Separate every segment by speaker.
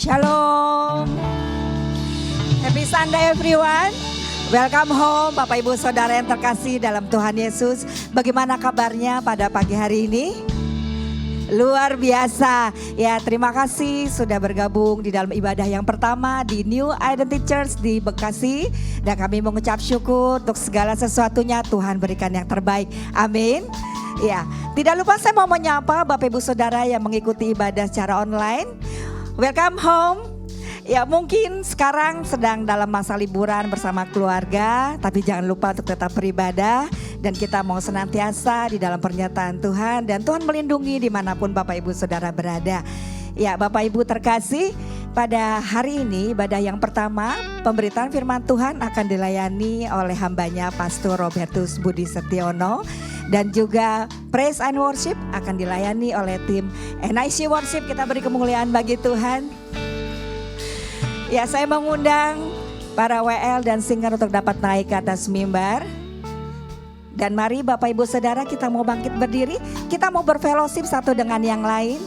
Speaker 1: Shalom. Happy Sunday everyone. Welcome home Bapak Ibu Saudara yang terkasih dalam Tuhan Yesus. Bagaimana kabarnya pada pagi hari ini? Luar biasa. Ya, terima kasih sudah bergabung di dalam ibadah yang pertama di New Identity Church di Bekasi. Dan kami mengucap syukur untuk segala sesuatunya Tuhan berikan yang terbaik. Amin. Ya, tidak lupa saya mau menyapa Bapak Ibu Saudara yang mengikuti ibadah secara online. Welcome home. Ya, mungkin sekarang sedang dalam masa liburan bersama keluarga, tapi jangan lupa untuk tetap beribadah. Dan kita mau senantiasa di dalam pernyataan Tuhan, dan Tuhan melindungi dimanapun Bapak Ibu Saudara berada. Ya, Bapak Ibu terkasih, pada hari ini ibadah yang pertama pemberitaan firman Tuhan akan dilayani oleh hambanya Pastor Robertus Budi Setiono. Dan juga Praise and Worship akan dilayani oleh tim NIC Worship. Kita beri kemuliaan bagi Tuhan. Ya, saya mengundang para WL dan singer untuk dapat naik ke atas mimbar. Dan mari Bapak Ibu Saudara, kita mau bangkit berdiri. Kita mau berfellowship satu dengan yang lain.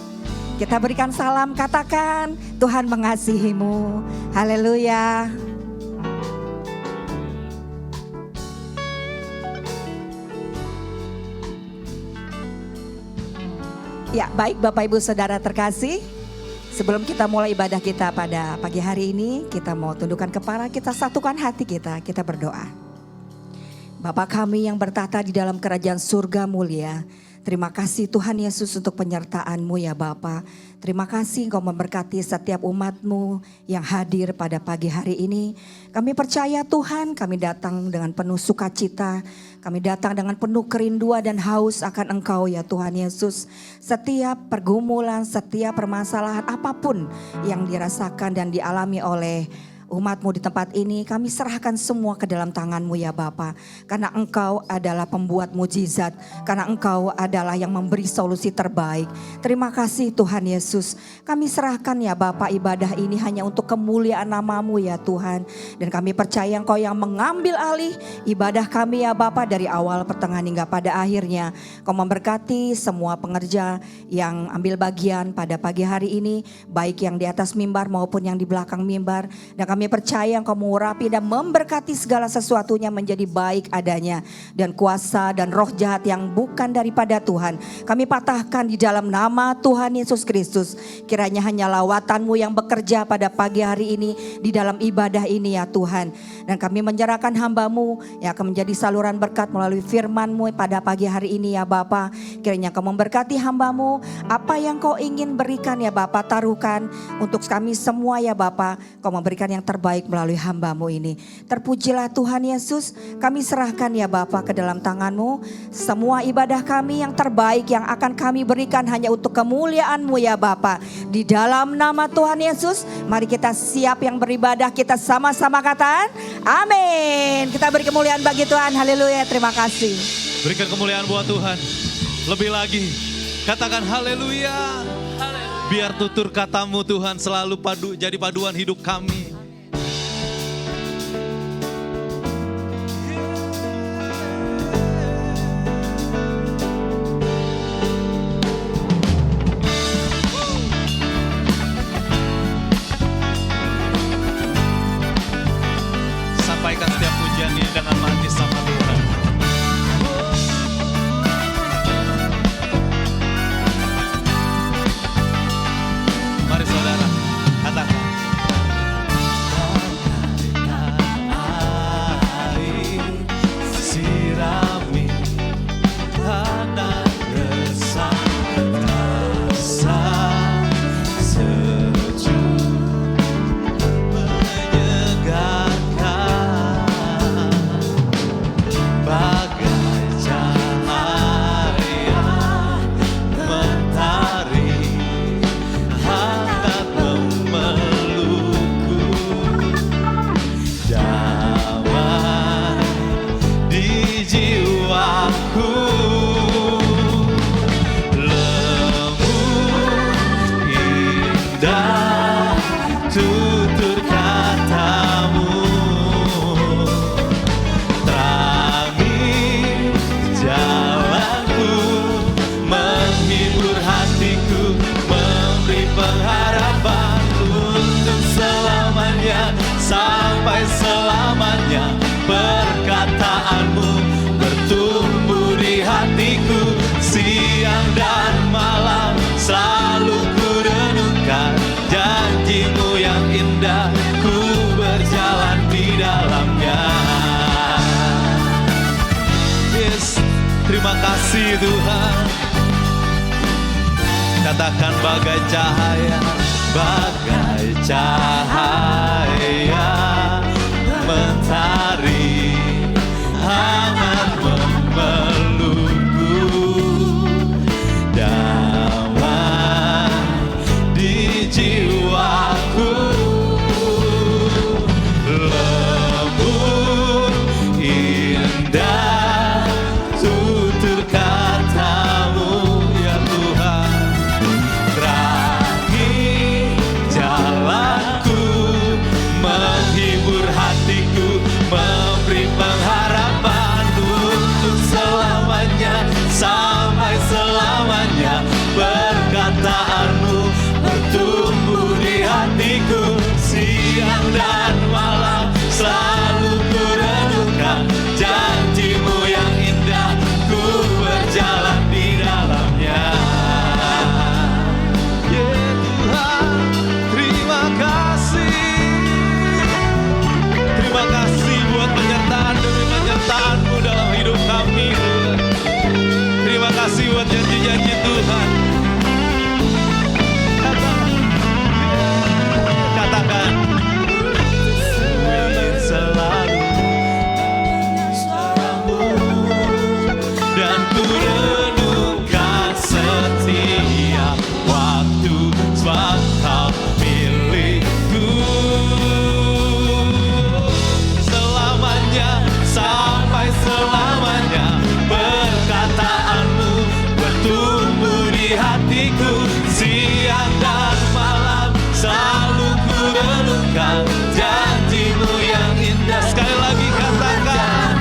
Speaker 1: Kita berikan salam, katakan Tuhan mengasihimu. Haleluya. Ya, baik Bapak Ibu Saudara terkasih. Sebelum kita mulai ibadah kita pada pagi hari ini, kita mau tundukkan kepala, kita satukan hati kita berdoa. Bapa kami yang bertata di dalam kerajaan surga mulia, terima kasih Tuhan Yesus untuk penyertaan-Mu ya Bapa. Terima kasih Engkau memberkati setiap umat-Mu yang hadir pada pagi hari ini. Kami percaya Tuhan, kami datang dengan penuh sukacita. Kami datang dengan penuh kerinduan dan haus akan Engkau ya Tuhan Yesus. Setiap pergumulan, setiap permasalahan apapun yang dirasakan dan dialami oleh umat-Mu di tempat ini, kami serahkan semua ke dalam tangan-Mu ya Bapa. Karena Engkau adalah pembuat mujizat, karena Engkau adalah yang memberi solusi terbaik. Terima kasih Tuhan Yesus. Kami serahkan ya Bapa ibadah ini hanya untuk kemuliaan nama-Mu ya Tuhan. Dan kami percaya Engkau yang mengambil alih ibadah kami ya Bapa dari awal, pertengahan hingga pada akhirnya. Kau memberkati semua pengerja yang ambil bagian pada pagi hari ini, baik yang di atas mimbar maupun yang di belakang mimbar. Dan kami percaya Engkau mengurapi dan memberkati segala sesuatunya menjadi baik adanya. Dan kuasa dan roh jahat yang bukan daripada Tuhan, kami patahkan di dalam nama Tuhan Yesus Kristus. Kiranya hanya lawatan-Mu yang bekerja pada pagi hari ini di dalam ibadah ini ya Tuhan. Dan kami menyerahkan hamba-Mu yang akan menjadi saluran berkat melalui firman-Mu pada pagi hari ini ya Bapa. Kiranya Engkau memberkati hamba-Mu, apa yang Kau ingin berikan ya Bapa, taruhkan untuk kami semua ya Bapa. Kau memberikan yang terbaik melalui hamba-Mu ini. Terpujilah Tuhan Yesus. Kami serahkan ya Bapa ke dalam tangan-Mu. Semua ibadah kami yang terbaik yang akan kami berikan hanya untuk kemuliaan-Mu ya Bapa. Di dalam nama Tuhan Yesus, mari kita siap yang beribadah. Kita sama-sama katakan amin. Kita beri kemuliaan bagi Tuhan. Haleluya. Terima kasih.
Speaker 2: Berikan kemuliaan buat Tuhan. Lebih lagi, katakan haleluya. Biar tutur kata-Mu Tuhan selalu jadi paduan hidup kami. Sampaikan setiap pujian ini dengan mati sama Tuhan. Mari saudara, katakan selamanya. Perkataanmu bertumbuh di hatiku, siang dan malam selalu ku renungkan. Janjimu yang indah, ku berjalan di dalamnya. Yes, terima kasih Tuhan. Katakan bagai cahaya, bagai cahaya mentari hangat memelukku, damai di jiwaku, lembut indah tutur katamu ya Tuhan. Terangi jalanku, menghibur hatiku, memberi pengharapan untuk selamanya, sampai selamanya. Perkataanmu bertumbuh di hatiku, siang dan malam selalu ku renungkan. Janjimu yang indah, ku berjalan di dalamnya. Ya Tuhan, terima kasih. Terima kasih buat penyertaan demi penyertaan-Mu dalam hidup kami, Tuhan. Terima kasih buat janji-janji Tuhan. Katakan, ingin selalu dan ku renungkan setiap waktu, sebab Kau milikku selamanya, sampai selamanya. Perkataanmu bertumbuh di hatiku, siang dan malam selalu ku renungkan. Janjimu yang indah, sekali lagi katakan,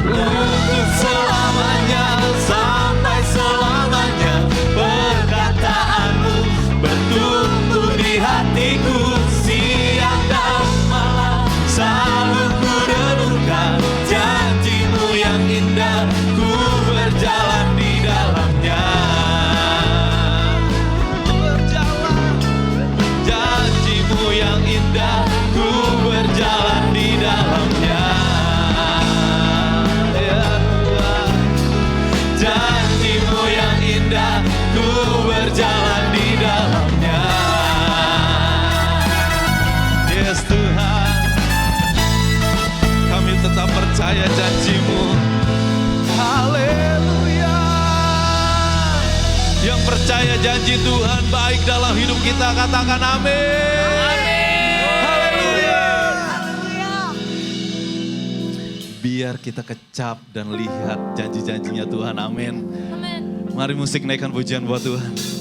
Speaker 2: untuk selamanya, sampai selamanya. Perkataanmu bertumbuh di hatiku, siang dan malam selalu ku renungkan. Janjimu yang indah, ku berjalan di dalamnya. Ku berjalan, janjimu yang indah, ku berjalan di dalamnya. Ya Tuhan, janjimu yang indah, ku berjalan di dalamnya. Yes Tuhan, kami tetap percaya janji-Mu. Haleluya. Yang percaya janji Tuhan baik dalam hidup kita, katakan amin. Haleluya. Biar kita kecap dan lihat janji-janjinya Tuhan, amin. Mari musik naikkan pujian buat Tuhan.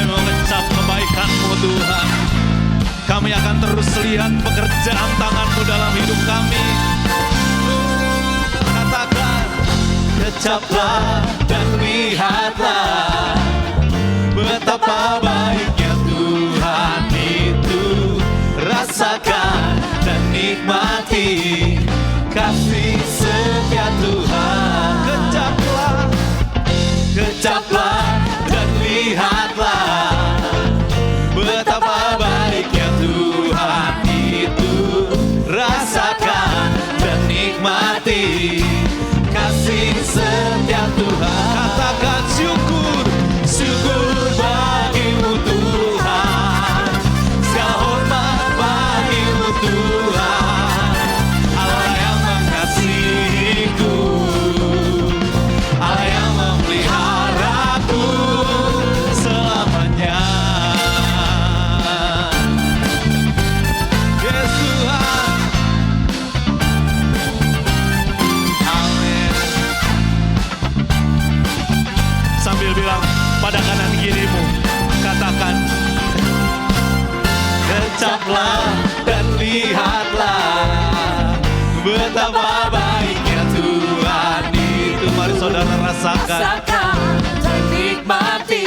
Speaker 2: Mengecap kebaikan-Mu Tuhan. Kami akan terus lihat pekerjaan tangan-Mu dalam hidup kami. Katakan, kecaplah dan lihatlah betapa baiknya Tuhan itu. Rasakan dan nikmati kasih setia Tuhan. Kecaplah, kecaplah dan lihatlah betapa baiknya Tuhan itu. Rasakan dan nikmati kasih setia Tuhan. Katakan syukur, syukur bagimu Tuhan. Segala hormat bagimu Tuhan. Allah yang mengasihiku, Allah yang memeliharaku selamanya. Yes Tuhan, amin. Sambil bilang pada kanan kirimu, katakan, kecaplah dan lihatlah betapa baiknya Tuhan itu. Mari saudara rasakan
Speaker 3: dan nikmati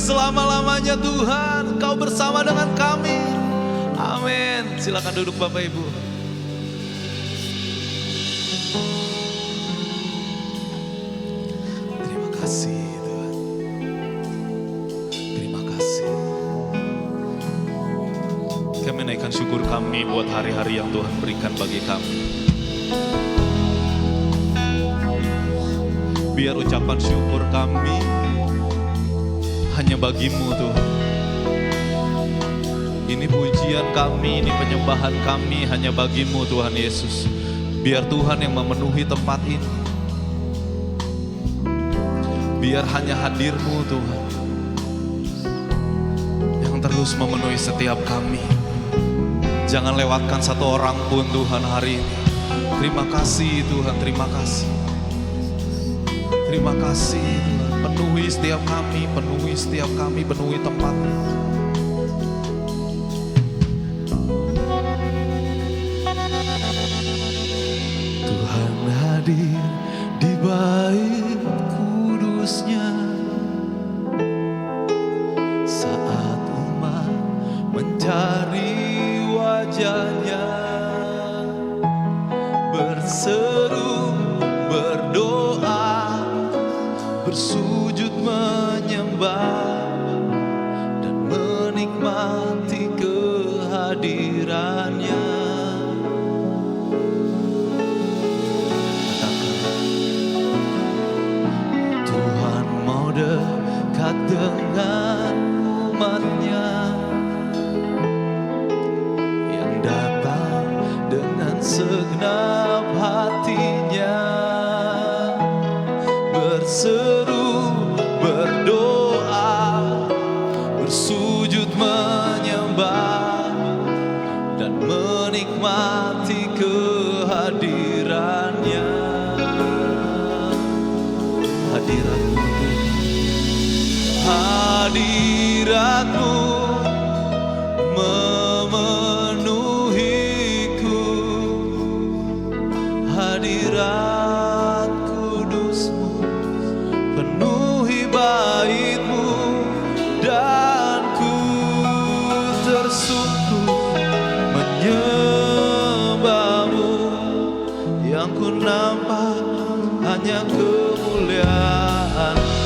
Speaker 2: selama-lamanya Tuhan. Kau bersama dengan kami. Amin. Silakan duduk Bapak Ibu. Terima kasih Tuhan. Terima kasih. Kami naikkan syukur kami buat hari-hari yang Tuhan berikan bagi kami. Biar ucapan syukur kami hanya bagimu Tuhan. Ini pujian kami, ini penyembahan kami hanya bagimu Tuhan Yesus. Biar Tuhan yang memenuhi tempat ini. Biar hanya hadir-Mu Tuhan yang terus memenuhi setiap kami. Jangan lewatkan satu orang pun Tuhan hari ini. Terima kasih Tuhan, terima kasih. Terima kasih Tuhan. Penuhi setiap kami, penuhi setiap kami, penuhi tempat. Tuhan hadir di bait kudusnya saat umat mencari wajahnya, berseru, berdoa, bersujud menyembah dan menikmati kehadirannya. Tuhan mau dekat dengan umatnya yang datang dengan segenap hatinya, berseru, berdoa, bersujud menyembah dan menikmati kehadirannya. Hadirat-Mu, hadirat-Mu memenuhiku, hadirat kudus-Mu penuhi bait-Mu, dan ku tersungkur menyembah-Mu. Yang ku nampak hanya kemuliaan-Mu.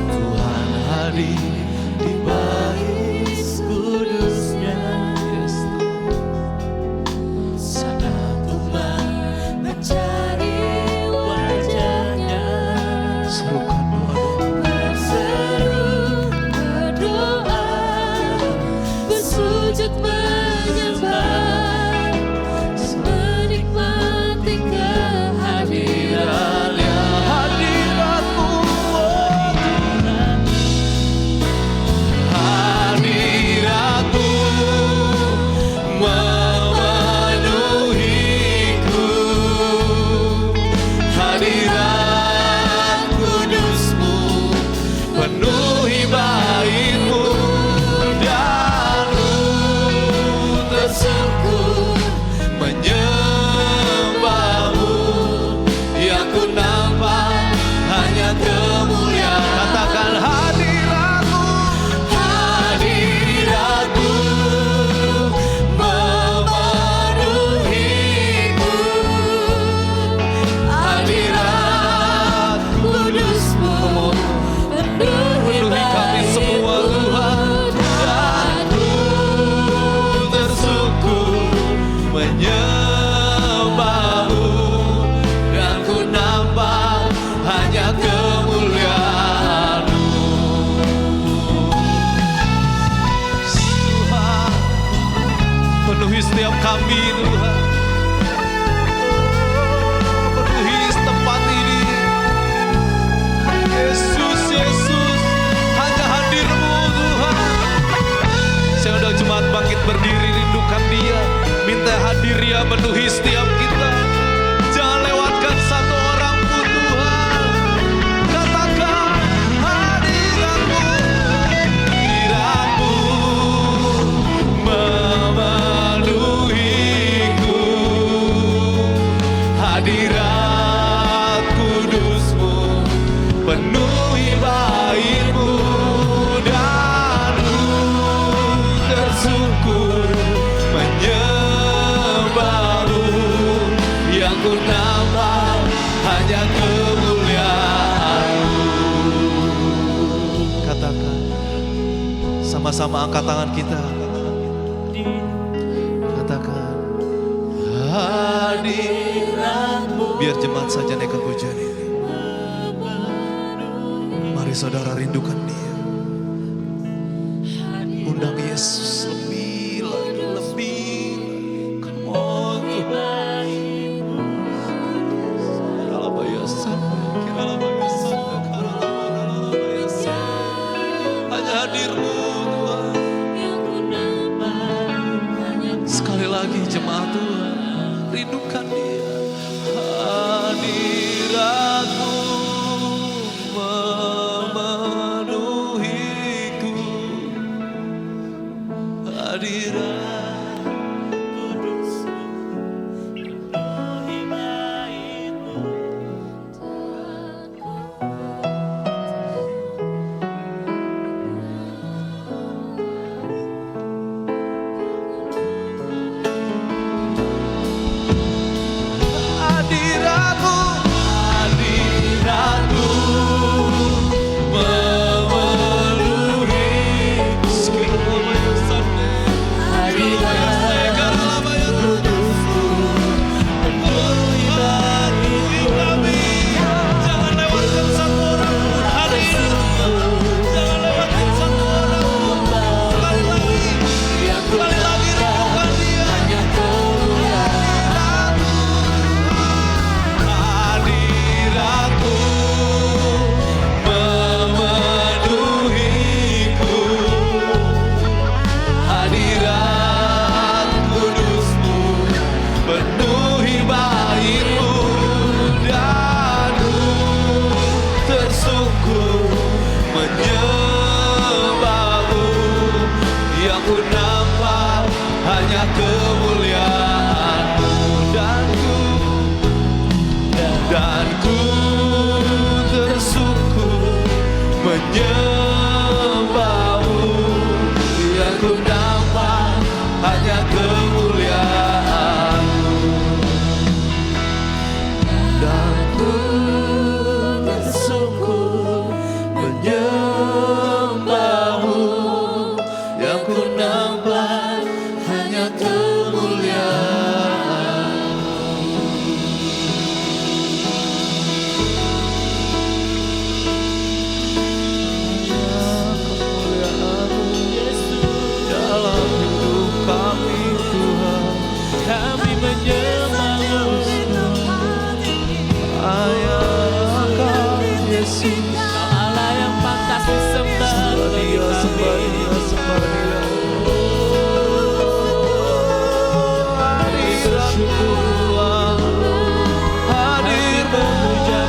Speaker 2: Tuhan hadir di bait kudusnya saat umat mencari wajahnya. Serukan doa-doa,
Speaker 3: Berseru, berdoa, bersujud menyembah, menikmati kehadirannya.
Speaker 2: hadirat-Mu, hadirat-Mu memenuhiku, hadirat kudus-Mu penuhi bait-Mu, dan ku tersungkur menyembah-Mu. Yang ku nampak hanya kemuliaan. Katakan hadirat-Mu, hadirat-Mu memenuhiku, hadirat
Speaker 3: Kudus-Mu
Speaker 2: penuhi kami semua Tuhan, dan ku tersungkur menyembah-Mu, dan ku nampak hanya kemuliaan-Mu. Tuhan, penuhi setiap kami Tuhan, penuhi tempat ini. Yesus, Yesus, hanya hadir-Mu Tuhan. Saya udah jemaat bangkit berdiri, rindukan Dia, minta hadir Dia penuhi setiap kita. Jangan lewatkan satu orang pun Tuhan. Katakan hadirat-Mu, hadirat-Mu memenuhiku, hadirat ku nampak hanya kemuliaan-Mu. Katakan, sama-sama angkat tangan kita. Katakan, hadirat-Mu. Biar jemaat saja naikkan pujian ini. Mari saudara rindukan Dia. Undang Yesus lebih lagi, lebih. Come on. Hanya hadir-Mu Tuhan. Sekali lagi jemaat Tuhan, rindukan Dia. Hadirat-Mu memenuhiku. Hadirat kudus-Mu penuhi baik-Mu. Hadirat-Mu, hadirat-Mu memenuhiku. Penuhi kami. Jangan lewatkan satu orang pun hari ini. Jangan lewatkan satu orang pun. Sekali lagi rindukan Dia. Hadirat-Mu memenuhiku. Hadirat kudus-Mu penuhi baik-Mu. Dan ku tersungkur menyembah-Mu. Yang ku nampak hanya kemuliaan-Mu. Dan ku tersungkur menyembah-Mu. Yang ku nampak hanya kemuliaan-Mu. Dan ku tersungkur menyembah-Mu. Yang ku nampak hanya kemuliaan-Mu. Dalam hidup kami Tuhan, kami menyembah-Mu. Ayah Yesus,
Speaker 3: Allah yang pantas disembah bagi kami.
Speaker 2: Hadir-Mu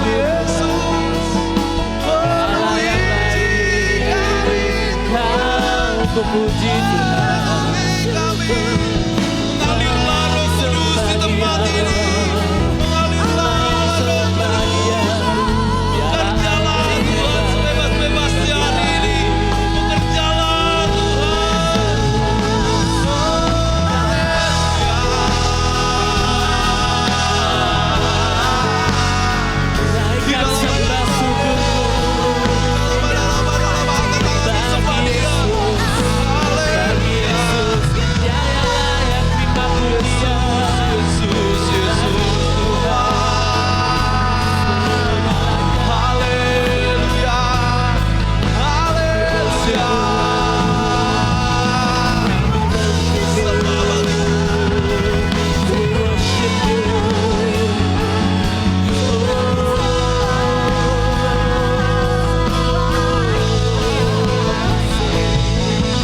Speaker 2: Yesus,
Speaker 3: Allah yang baik, Kau ku puji Tuhan.
Speaker 2: mengalirlah Roh Kudus di tempat ini. Mengalirlah Roh Kudus. Bekerjalah Tuhan sebebas-bebasnya hari ini. Bekerjalah Tuhan.
Speaker 3: Naikkan sembah syukur-Mu bagi Yesus. Dia yang layak terima pujian.
Speaker 2: Yesus, Tuhan. Haleluya. Haleluya.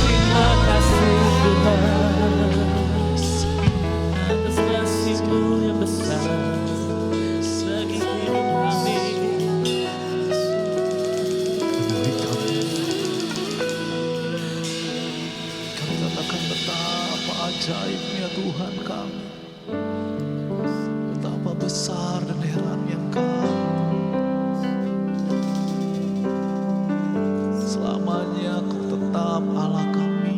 Speaker 3: Terima kasih Tuhan atas kasih-Mu yang besar bagi hidup kami.
Speaker 2: Kami katakan betapa ajaibnya Tuhan kami. Betapa besar dan herannya Engkau. Selamanya Kau tetap Allah kami.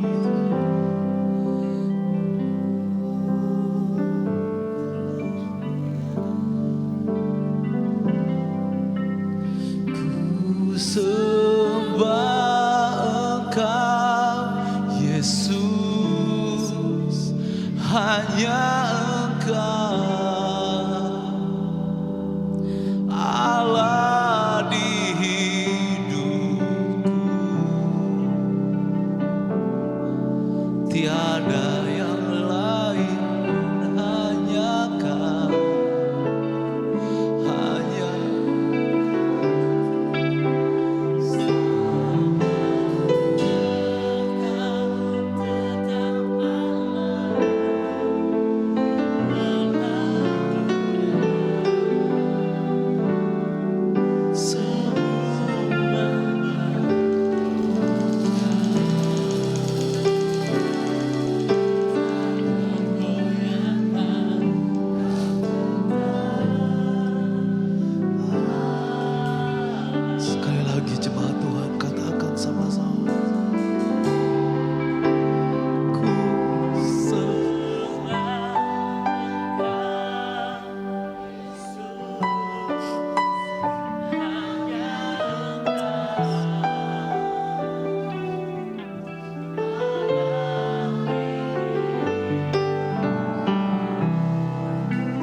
Speaker 2: hanya Engkau Allah di hidupku, tiada yang lain, hanya Kau, hanya sekali lagi jemaat Tuhan katakan sama-sama. Ku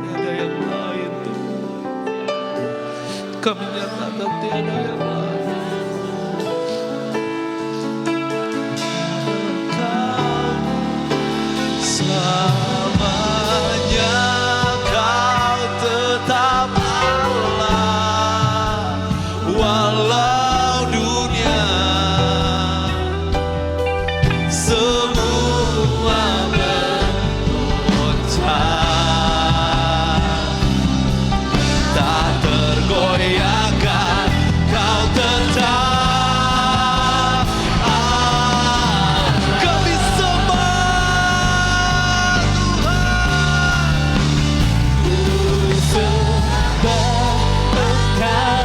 Speaker 2: tiada yang lain Tuhan. Kami nyatakan tiada yang lain. Kau selamanya, Kau tetap Allah, walau dunia semua bergoncang, tak tergoyahkan, Kau tetap kami sembah Tuhan. Ku sembah Engkau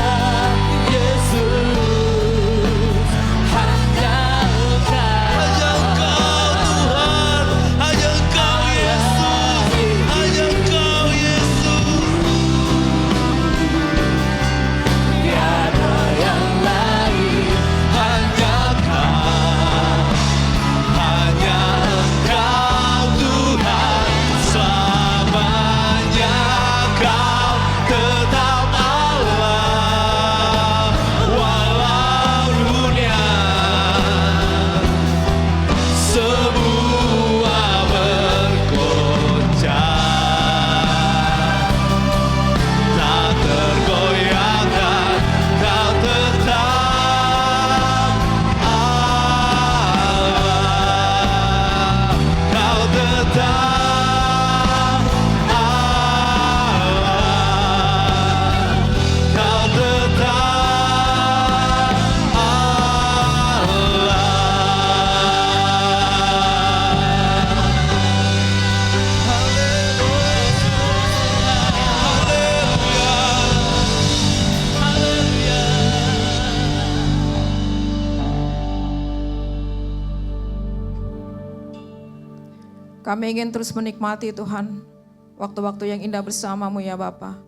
Speaker 2: Yesus, hanya Engkau Tuhan, hanya Engkau Yesus, hanya Engkau Yesus. Tiada yang lain, hanya Kau, hanya Engkau Tuhan, selamanya Kau tetap Allah, walau dunia semua bergoncang, tak tergoyahkan, Kau tetap Allah, Kau tetap Allah, Kau tetap
Speaker 4: Kami ingin terus menikmati Tuhan waktu-waktu yang indah bersama-Mu ya Bapa.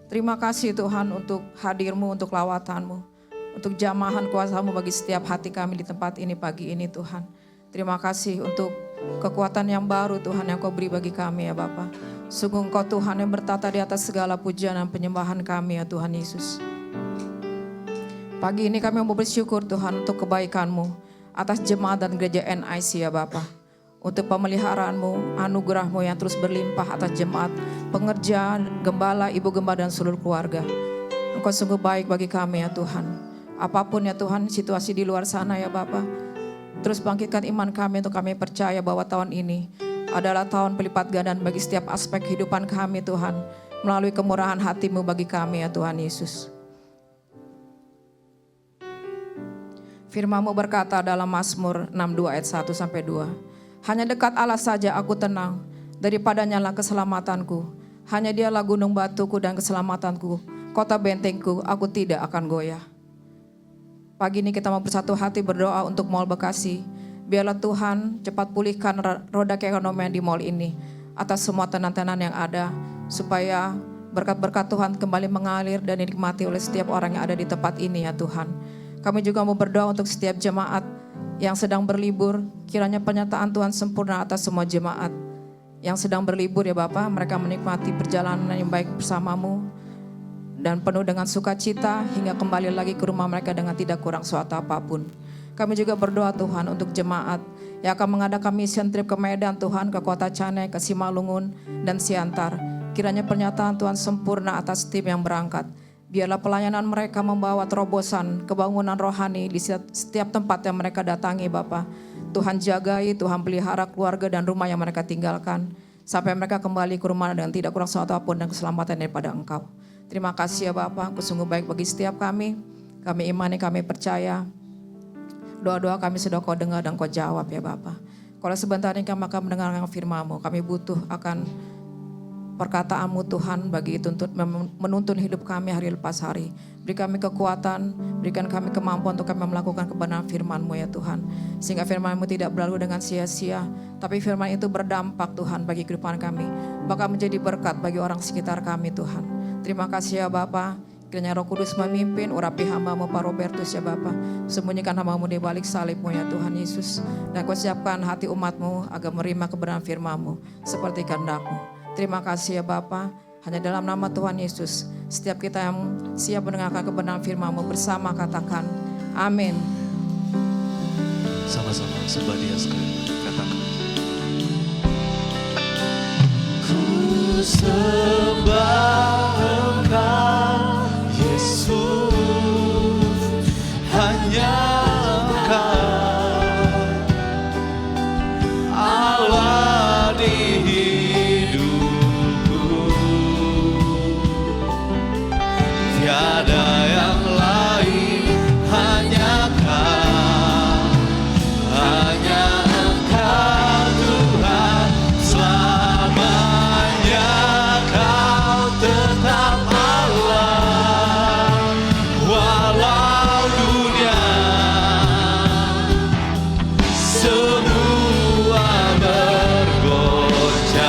Speaker 4: Terima kasih Tuhan untuk hadir-Mu, untuk lawatan-Mu, untuk jamahan kuasa-Mu bagi setiap hati kami di tempat ini pagi ini Tuhan. Terima kasih untuk kekuatan yang baru Tuhan yang Kau beri bagi kami ya Bapa. Sungguh Engkau Tuhan yang bertata di atas segala pujian dan penyembahan kami ya Tuhan Yesus. Pagi ini kami mau bersyukur Tuhan untuk kebaikan-Mu atas jemaat dan gereja NIC ya Bapa. Untuk pemeliharaan-Mu, anugerah-Mu yang terus berlimpah atas jemaat, pengerja, gembala, ibu gembala dan seluruh keluarga. Engkau sungguh baik bagi kami ya Tuhan. Apapun ya Tuhan situasi di luar sana ya Bapa, terus bangkitkan iman kami untuk kami percaya bahwa tahun ini adalah tahun pelipat gandaan bagi setiap aspek kehidupan kami Tuhan, melalui kemurahan hati-Mu bagi kami ya Tuhan Yesus. Firman-Mu berkata dalam Mazmur 62 ayat 1-2. Hanya dekat Allah saja aku tenang, daripadanya lah keselamatanku. Hanya Dialah gunung batuku dan keselamatanku, kota bentengku, aku tidak akan goyah. Pagi ini kita mau bersatu hati berdoa untuk Mall Bekasi. Biarlah Tuhan cepat pulihkan roda keekonomian di mall ini atas semua tenan-tenan yang ada, supaya berkat-berkat Tuhan kembali mengalir dan dinikmati oleh setiap orang yang ada di tempat ini ya Tuhan. Kami juga mau berdoa untuk setiap jemaat yang sedang berlibur, kiranya penyertaan Tuhan sempurna atas semua jemaat. yang sedang berlibur ya Bapa, mereka menikmati perjalanan yang baik bersamamu dan penuh dengan sukacita hingga kembali lagi ke rumah mereka dengan tidak kurang suatu apapun. Kami juga berdoa Tuhan untuk jemaat yang akan mengadakan mission trip ke Medan Tuhan, ke kota Cane, ke Simalungun dan Siantar. Kiranya pernyataan Tuhan sempurna atas tim yang berangkat. Biarlah pelayanan mereka membawa terobosan kebangunan rohani di setiap tempat yang mereka datangi Bapa. Tuhan jagai, Tuhan pelihara keluarga dan rumah yang mereka tinggalkan. Sampai mereka kembali ke rumah dengan tidak kurang suatu apapun dan keselamatan daripada Engkau. Terima kasih ya Bapa, Engkau sungguh baik bagi setiap kami. Kami imani, kami percaya. Doa-doa kami sudah Kau dengar dan Kau jawab ya Bapa. Kalau sebentar ini kami akan mendengarkan firman-Mu, kami butuh akan perkataanmu Tuhan bagi menuntun hidup kami hari lepas hari. Beri kami kekuatan, berikan kami kemampuan untuk kami melakukan kebenaran firman-Mu ya Tuhan. Sehingga firman-Mu tidak berlalu dengan sia-sia, tapi firman itu berdampak Tuhan bagi kehidupan kami. Bahkan menjadi berkat bagi orang sekitar kami Tuhan. Terima kasih ya Bapa. Kiranya Roh Kudus memimpin, urapi hamba-Mu Pak Robertus ya Bapa. Sembunyikan hamba-Mu di balik salib-Mu ya Tuhan Yesus. Dan Kau siapkan hati umat-Mu agar menerima kebenaran firman-Mu seperti kehendak-Mu. Terima kasih ya Bapa. Hanya dalam nama Tuhan Yesus, setiap kita yang siap mendengarkan kebenaran firman-Mu bersama katakan amin.
Speaker 2: Sama-sama sembah Dia sekali. Katakan.
Speaker 3: Ku sembah Engkau Yesus,
Speaker 2: Hanya Engkau Allah di hidupku, tiada yang lain, hanya Kau, hanya Engkau Tuhan selamanya. Kau tetap Allah walau dunia semua bergoncang,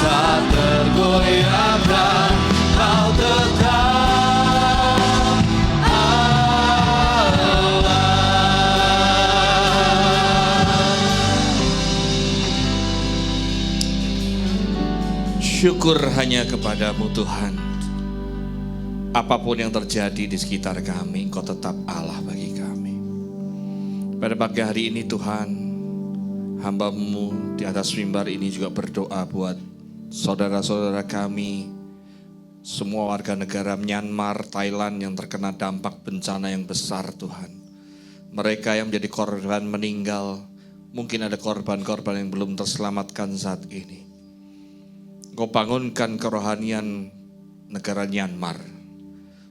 Speaker 2: tak tergoyahkan. Kau tetap Allah. Syukur hanya kepadamu Tuhan. Apapun yang terjadi di sekitar kami, Engkau tetap Allah bagi kami. Pada pagi hari ini Tuhan, hamba-Mu di atas mimbar ini juga berdoa buat saudara-saudara kami, semua warga negara Myanmar, Thailand yang terkena dampak bencana yang besar Tuhan. Mereka yang menjadi korban meninggal, mungkin ada korban-korban yang belum terselamatkan saat ini. Engkau bangunkan kerohanian negara Myanmar,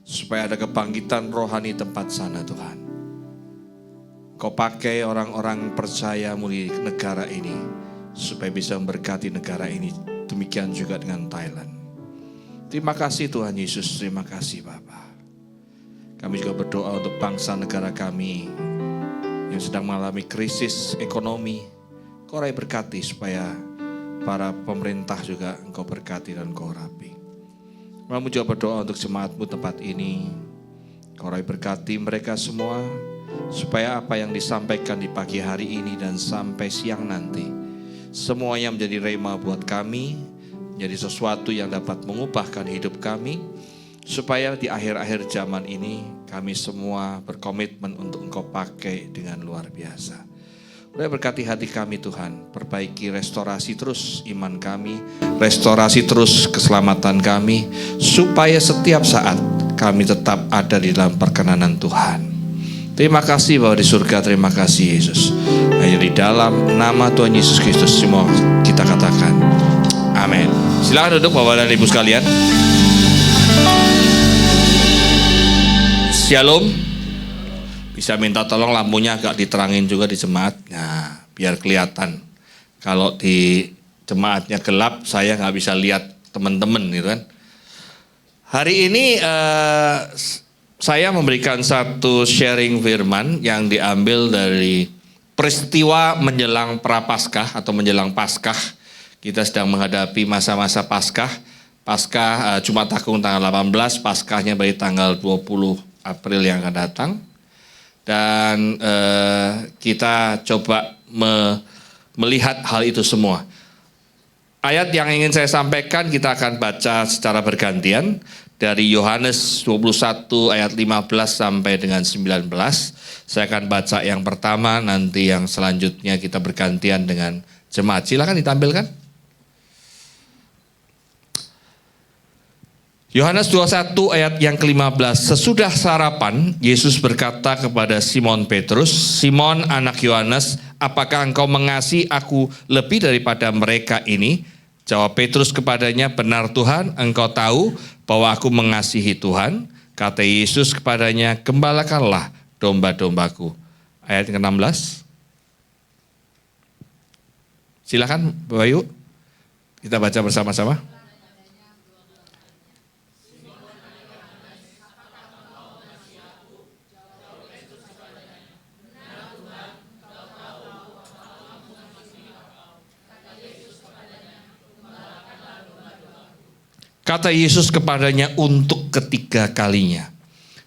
Speaker 2: supaya ada kebangkitan rohani tempat sana Tuhan. Kau pakai orang-orang percaya-Mu di negara ini, supaya bisa memberkati negara ini. Demikian juga dengan Thailand. Terima kasih Tuhan Yesus, terima kasih Bapa. Kami juga berdoa untuk bangsa negara kami yang sedang mengalami krisis ekonomi. Kau raih berkati supaya para pemerintah juga Engkau berkati dan Engkau urapi. Kami juga berdoa untuk jemaat-Mu tempat ini. Kau raih berkati mereka semua, supaya apa yang disampaikan di pagi hari ini dan sampai siang nanti, semuanya menjadi rema buat kami, menjadi sesuatu yang dapat mengubahkan hidup kami, supaya di akhir-akhir zaman ini kami semua berkomitmen untuk Engkau pakai dengan luar biasa. Udah berkati hati kami Tuhan, perbaiki restorasi terus iman kami, restorasi terus keselamatan kami, supaya setiap saat kami tetap ada di dalam perkenanan Tuhan. Terima kasih bahwa di surga, terima kasih Yesus. Hanya di dalam nama Tuhan Yesus Kristus semua kita katakan amin. Silakan duduk Bapak dan Ibu sekalian. Shalom. Bisa minta tolong lampunya agak diterangin juga di jemaat. Nah, biar kelihatan. Kalau di jemaatnya gelap, saya nggak bisa lihat teman-teman gitu kan. Hari ini saya memberikan satu sharing firman yang diambil dari peristiwa menjelang Prapaskah atau menjelang Paskah. Kita sedang menghadapi masa-masa Paskah. Paskah Jumat Agung tanggal 18, Paskahnya bagi tanggal 20 April yang akan datang. Dan kita coba melihat hal itu semua. Ayat yang ingin saya sampaikan kita akan baca secara bergantian dari Yohanes 21 ayat 15 sampai dengan 19. Saya akan baca yang pertama, nanti yang selanjutnya kita bergantian dengan jemaat. Silakan ditampilkan. Yohanes 21 ayat yang ke-15. Sesudah sarapan, Yesus berkata kepada Simon Petrus, "Simon anak Yohanes, apakah engkau mengasihi aku lebih daripada mereka ini?" Jawab Petrus kepadanya, "Benar Tuhan, engkau tahu bahwa aku mengasihi Tuhan." Kata Yesus kepadanya, "Gembalakanlah domba-dombaku." Ayat ke-16. Silakan Bapak Ibu, kita baca bersama-sama. Kata Yesus kepadanya untuk ketiga kalinya,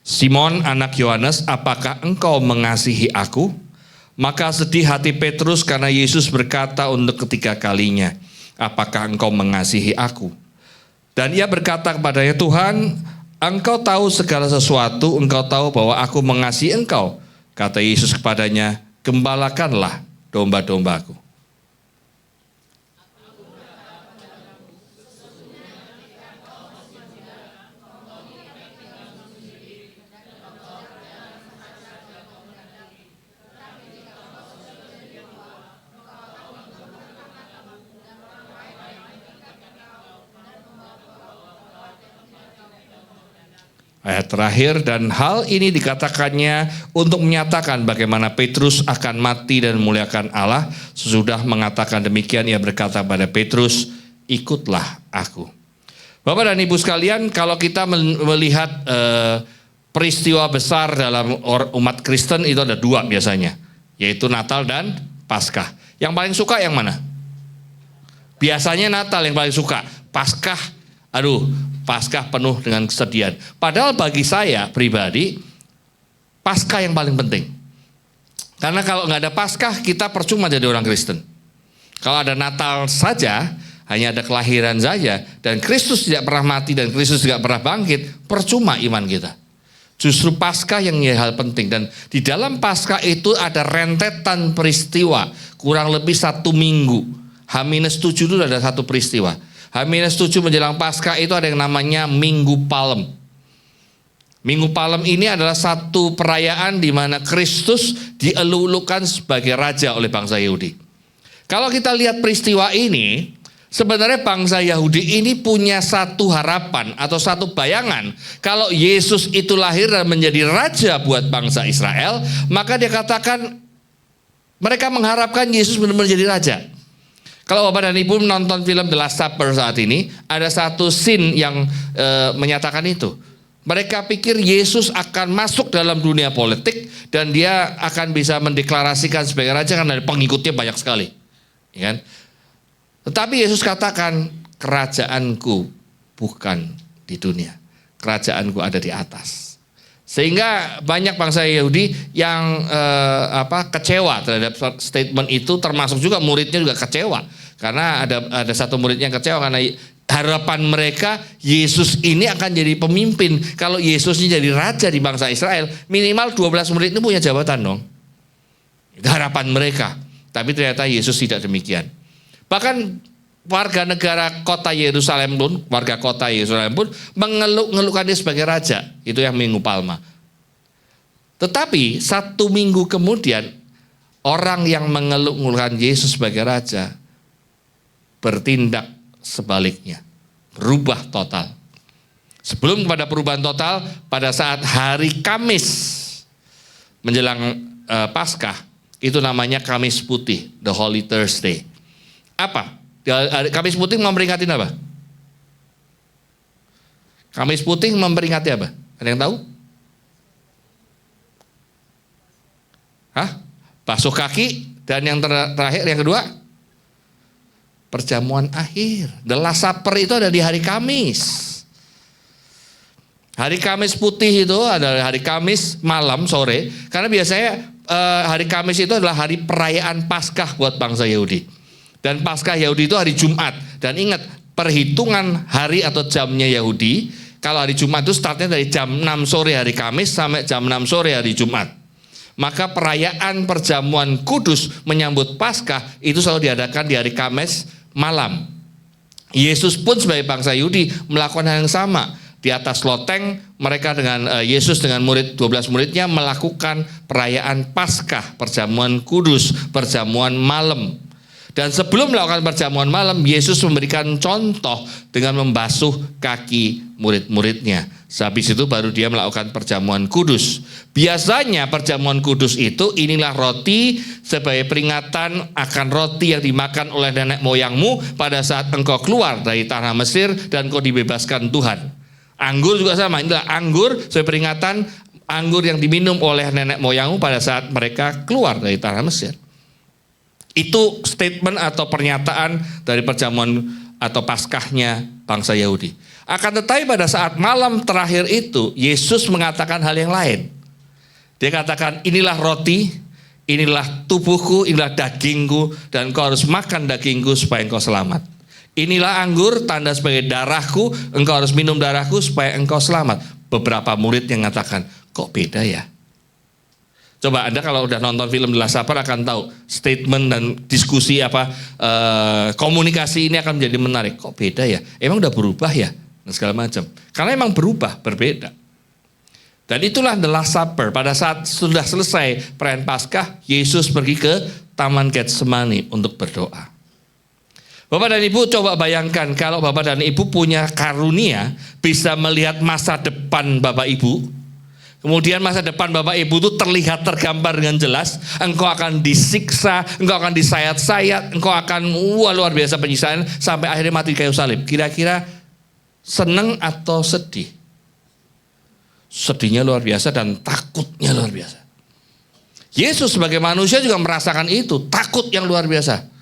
Speaker 2: "Simon anak Yohanes, apakah engkau mengasihi aku?" Maka sedih hati Petrus karena Yesus berkata untuk ketiga kalinya, "Apakah engkau mengasihi aku?" Dan ia berkata kepadanya, "Tuhan, engkau tahu segala sesuatu, engkau tahu bahwa aku mengasihi engkau." Kata Yesus kepadanya, "Gembalakanlah domba-dombaku." Ayat terakhir, dan hal ini dikatakannya untuk menyatakan bagaimana Petrus akan mati dan memuliakan Allah. Sesudah mengatakan demikian, ia berkata pada Petrus, "Ikutlah aku." Bapak dan Ibu sekalian, kalau kita melihat peristiwa besar dalam umat Kristen itu ada dua biasanya, yaitu Natal dan Paskah. Yang paling suka yang mana? Biasanya Natal yang paling suka. Paskah penuh dengan kesedihan. Padahal bagi saya pribadi, Paskah yang paling penting. Karena kalau nggak ada Paskah, kita percuma jadi orang Kristen. Kalau ada Natal saja, hanya ada kelahiran saja, dan Kristus tidak pernah mati dan Kristus tidak pernah bangkit, percuma iman kita. Justru Paskah yang hal penting, dan di dalam Paskah itu ada rentetan peristiwa, kurang lebih 1 minggu. H-7 itu ada satu peristiwa. H-7 menjelang Paskah itu ada yang namanya Minggu Palem. Minggu Palem ini adalah satu perayaan di mana Kristus dielulukan sebagai raja oleh bangsa Yahudi. Kalau kita lihat peristiwa ini, sebenarnya bangsa Yahudi ini punya satu harapan atau satu bayangan. Kalau Yesus itu lahir dan menjadi raja buat bangsa Israel, maka dia katakan mereka mengharapkan Yesus benar-benar jadi raja. Kalau Bapak dan Ibu menonton film The Last Supper saat ini, ada satu scene yang menyatakan itu. Mereka pikir Yesus akan masuk dalam dunia politik dan dia akan bisa mendeklarasikan sebagai raja karena pengikutnya banyak sekali. Ya kan? Tetapi Yesus katakan, "Kerajaanku bukan di dunia, kerajaanku ada di atas." Sehingga banyak bangsa Yahudi yang kecewa terhadap statement itu, termasuk juga muridnya juga kecewa. Karena ada satu murid yang kecewa karena harapan mereka Yesus ini akan jadi pemimpin. Kalau Yesus ini jadi raja di bangsa Israel, minimal 12 murid itu punya jabatan dong. Itu harapan mereka. Tapi ternyata Yesus tidak demikian. Bahkan warga negara kota Yerusalem pun mengeluhkan dia sebagai raja. Itu yang Minggu Palma. Tetapi 1 minggu kemudian, orang yang mengeluhkan Yesus sebagai raja bertindak sebaliknya, berubah total. Sebelum pada perubahan total, pada saat hari Kamis menjelang Paskah, itu namanya Kamis Putih, the Holy Thursday. Apa? Kamis Putih memperingati apa? Kamis Putih memperingati apa? Ada yang tahu? Basuh kaki, dan yang terakhir, yang kedua, perjamuan akhir. The Last Supper itu ada di hari Kamis. Hari Kamis Putih itu adalah hari Kamis malam sore, karena biasanya hari Kamis itu adalah hari perayaan Paskah buat bangsa Yahudi.
Speaker 5: Dan Paskah Yahudi itu hari Jumat. Dan ingat, perhitungan hari atau jamnya Yahudi, kalau hari Jumat itu startnya dari jam 6 sore hari Kamis sampai jam 6 sore hari Jumat. Maka perayaan perjamuan kudus menyambut Paskah itu selalu diadakan di hari Kamis malam. Yesus pun sebagai bangsa Yahudi melakukan hal yang sama. Di atas loteng mereka dengan Yesus dengan 12 muridnya melakukan perayaan Paskah, perjamuan kudus, perjamuan malam. Dan sebelum melakukan perjamuan malam, Yesus memberikan contoh dengan membasuh kaki murid-muridnya. Habis itu baru dia melakukan perjamuan kudus. Biasanya perjamuan kudus itu inilah roti sebagai peringatan akan roti yang dimakan oleh nenek moyangmu pada saat engkau keluar dari tanah Mesir dan engkau dibebaskan Tuhan. Anggur juga sama, inilah anggur sebagai peringatan anggur yang diminum oleh nenek moyangmu pada saat mereka keluar dari tanah Mesir. Itu statement atau pernyataan dari perjamuan atau Paskahnya bangsa Yahudi. Akan tetapi pada saat malam terakhir itu, Yesus mengatakan hal yang lain. Dia katakan, inilah roti, inilah tubuhku, inilah dagingku, dan engkau harus makan dagingku supaya engkau selamat. Inilah anggur, tanda sebagai darahku, engkau harus minum darahku supaya engkau selamat. Beberapa murid yang mengatakan, kok beda ya? Coba Anda kalau udah nonton film The Last Supper akan tahu statement dan diskusi komunikasi ini akan menjadi menarik. Kok beda ya? Emang udah berubah ya? Dan segala macam. Karena emang berubah, berbeda. Dan itulah The Last Supper. Pada saat sudah selesai perayaan Paskah, Yesus pergi ke Taman Getsemani untuk berdoa. Bapak dan Ibu coba bayangkan kalau Bapak dan Ibu punya karunia bisa melihat masa depan Bapak Ibu. Kemudian masa depan Bapak Ibu itu terlihat tergambar dengan jelas. Engkau akan disiksa, engkau akan disayat-sayat, engkau akan luar biasa penyiksaan sampai akhirnya mati di kayu salib. Kira-kira senang atau sedih? Sedihnya luar biasa dan takutnya luar biasa. Yesus sebagai manusia juga merasakan itu, takut yang luar biasa.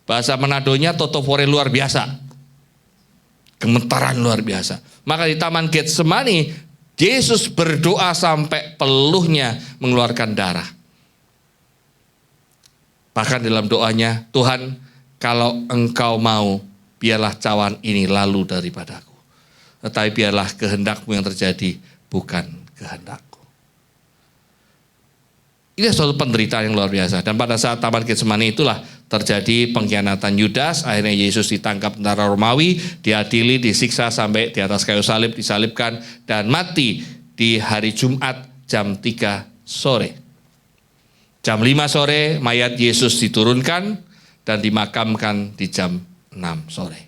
Speaker 5: Bahasa Manadonya totopore luar biasa. Gemetaran luar biasa. Maka di Taman Getsemani Yesus berdoa sampai peluhnya mengeluarkan darah. Bahkan dalam doanya, Tuhan, kalau engkau mau, biarlah cawan ini lalu daripadaku. Tetapi biarlah kehendakmu yang terjadi, bukan kehendakku. Ini suatu penderitaan yang luar biasa. Dan pada saat Taman Getsemani itulah terjadi pengkhianatan Yudas. Akhirnya Yesus ditangkap tentara Romawi, diadili, disiksa sampai di atas kayu salib, disalibkan dan mati di hari Jumat jam 3 sore. Jam 5 sore mayat Yesus diturunkan dan dimakamkan di jam 6 sore.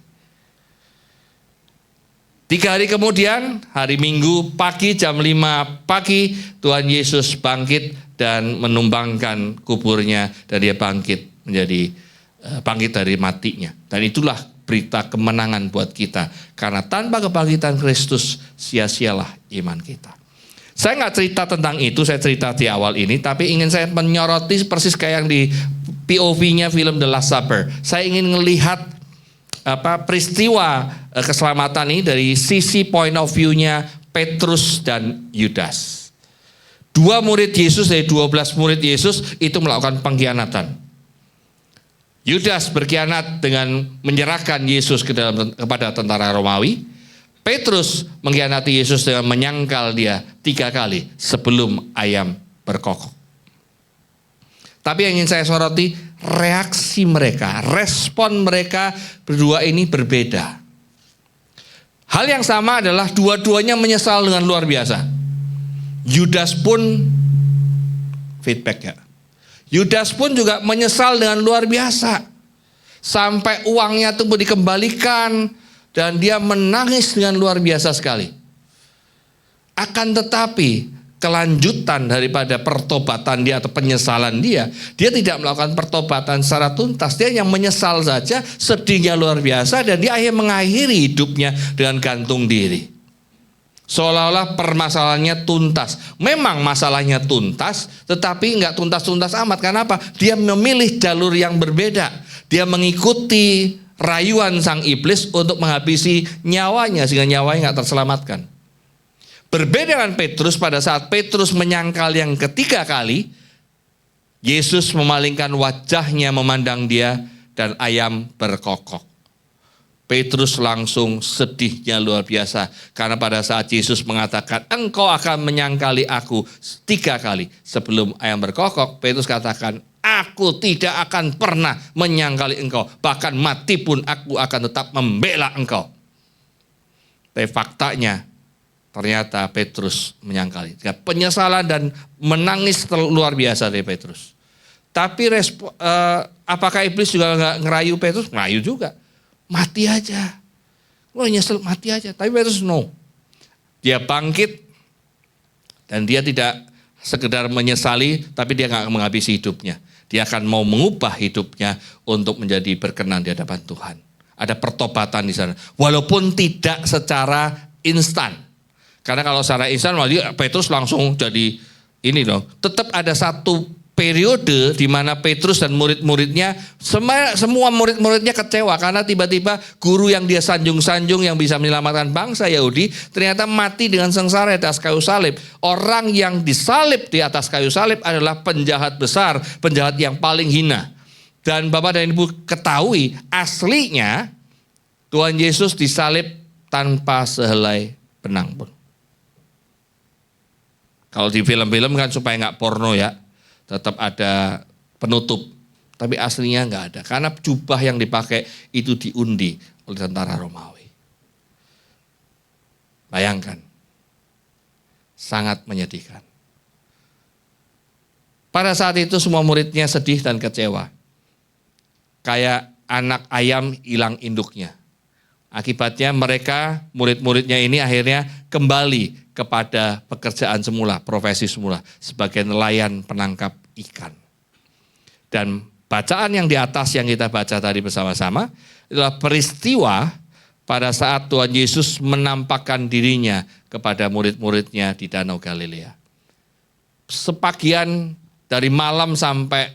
Speaker 5: 3 hari kemudian, hari Minggu pagi jam 5 pagi, Tuhan Yesus bangkit dan menumbangkan kuburnya dan dia bangkit dari matinya. Dan itulah berita kemenangan buat kita. Karena tanpa kebangkitan Kristus, sia-sialah iman kita. Saya nggak cerita tentang itu, saya cerita di awal ini, tapi ingin saya menyoroti persis kayak yang di POV-nya film The Last Supper. Saya ingin melihat peristiwa keselamatan ini dari sisi point of view-nya Petrus dan Yudas. 2 murid Yesus dari 12 murid Yesus itu melakukan pengkhianatan. Yudas berkhianat dengan menyerahkan Yesus kepada tentara Romawi. Petrus mengkhianati Yesus dengan menyangkal dia 3 kali sebelum ayam berkokok. Tapi yang ingin saya soroti, reaksi mereka, respon mereka berdua ini berbeda. Hal yang sama adalah dua-duanya menyesal dengan luar biasa. Yudas pun feedback ya. Yudas pun juga menyesal dengan luar biasa. Sampai uangnya itu dikembalikan dan dia menangis dengan luar biasa sekali. Akan tetapi kelanjutan daripada pertobatan dia atau penyesalan dia tidak melakukan pertobatan secara tuntas. Dia yang menyesal saja, sedihnya luar biasa dan dia akhirnya mengakhiri hidupnya dengan gantung diri. Seolah-olah permasalahannya tuntas. Memang masalahnya tuntas, tetapi nggak tuntas-tuntas amat. Kenapa? Dia memilih jalur yang berbeda. Dia mengikuti rayuan sang iblis untuk menghabisi nyawanya sehingga nyawanya nggak terselamatkan. Berbeda dengan Petrus, pada saat Petrus menyangkal yang ketiga kali, Yesus memalingkan wajahnya memandang dia dan ayam berkokok. Petrus langsung sedihnya luar biasa. Karena pada saat Yesus mengatakan, engkau akan menyangkali aku 3 kali sebelum ayam berkokok, Petrus katakan, aku tidak akan pernah menyangkali engkau. Bahkan mati pun aku akan tetap membela engkau. Tapi faktanya, ternyata Petrus menyangkali. Penyesalan dan menangis luar biasa dari Petrus. Tapi apakah iblis juga nggak ngerayu Petrus? Ngerayu juga. Mati aja. Lo nyesel mati aja. Tapi Petrus no. Dia bangkit dan dia tidak sekedar menyesali, tapi dia nggak menghabisi hidupnya. Dia akan mau mengubah hidupnya untuk menjadi berkenan di hadapan Tuhan. Ada pertobatan di sana. Walaupun tidak secara instan. Karena kalau secara instan, Petrus langsung jadi ini loh. Tetap ada satu periode di mana Petrus dan murid-muridnya, semua murid-muridnya kecewa karena tiba-tiba guru yang dia sanjung-sanjung yang bisa menyelamatkan bangsa Yahudi ternyata mati dengan sengsara di atas kayu salib. Orang yang disalib di atas kayu salib adalah penjahat besar, penjahat yang paling hina. Dan Bapak dan Ibu ketahui aslinya Tuhan Yesus disalib tanpa sehelai benang pun. Kalau di film-film kan supaya nggak porno ya. Tetap ada penutup, tapi aslinya nggak ada. Karena jubah yang dipakai itu diundi oleh tentara Romawi. Bayangkan, sangat menyedihkan. Pada saat itu semua muridnya sedih dan kecewa. Kayak anak ayam hilang induknya. Akibatnya mereka, murid-muridnya ini akhirnya kembali kepada pekerjaan semula, profesi semula, sebagai nelayan penangkap ikan. Dan bacaan yang di atas yang kita baca tadi bersama-sama, itulah peristiwa pada saat Tuhan Yesus menampakkan dirinya kepada murid-muridnya di Danau Galilea. Sebagian dari malam sampai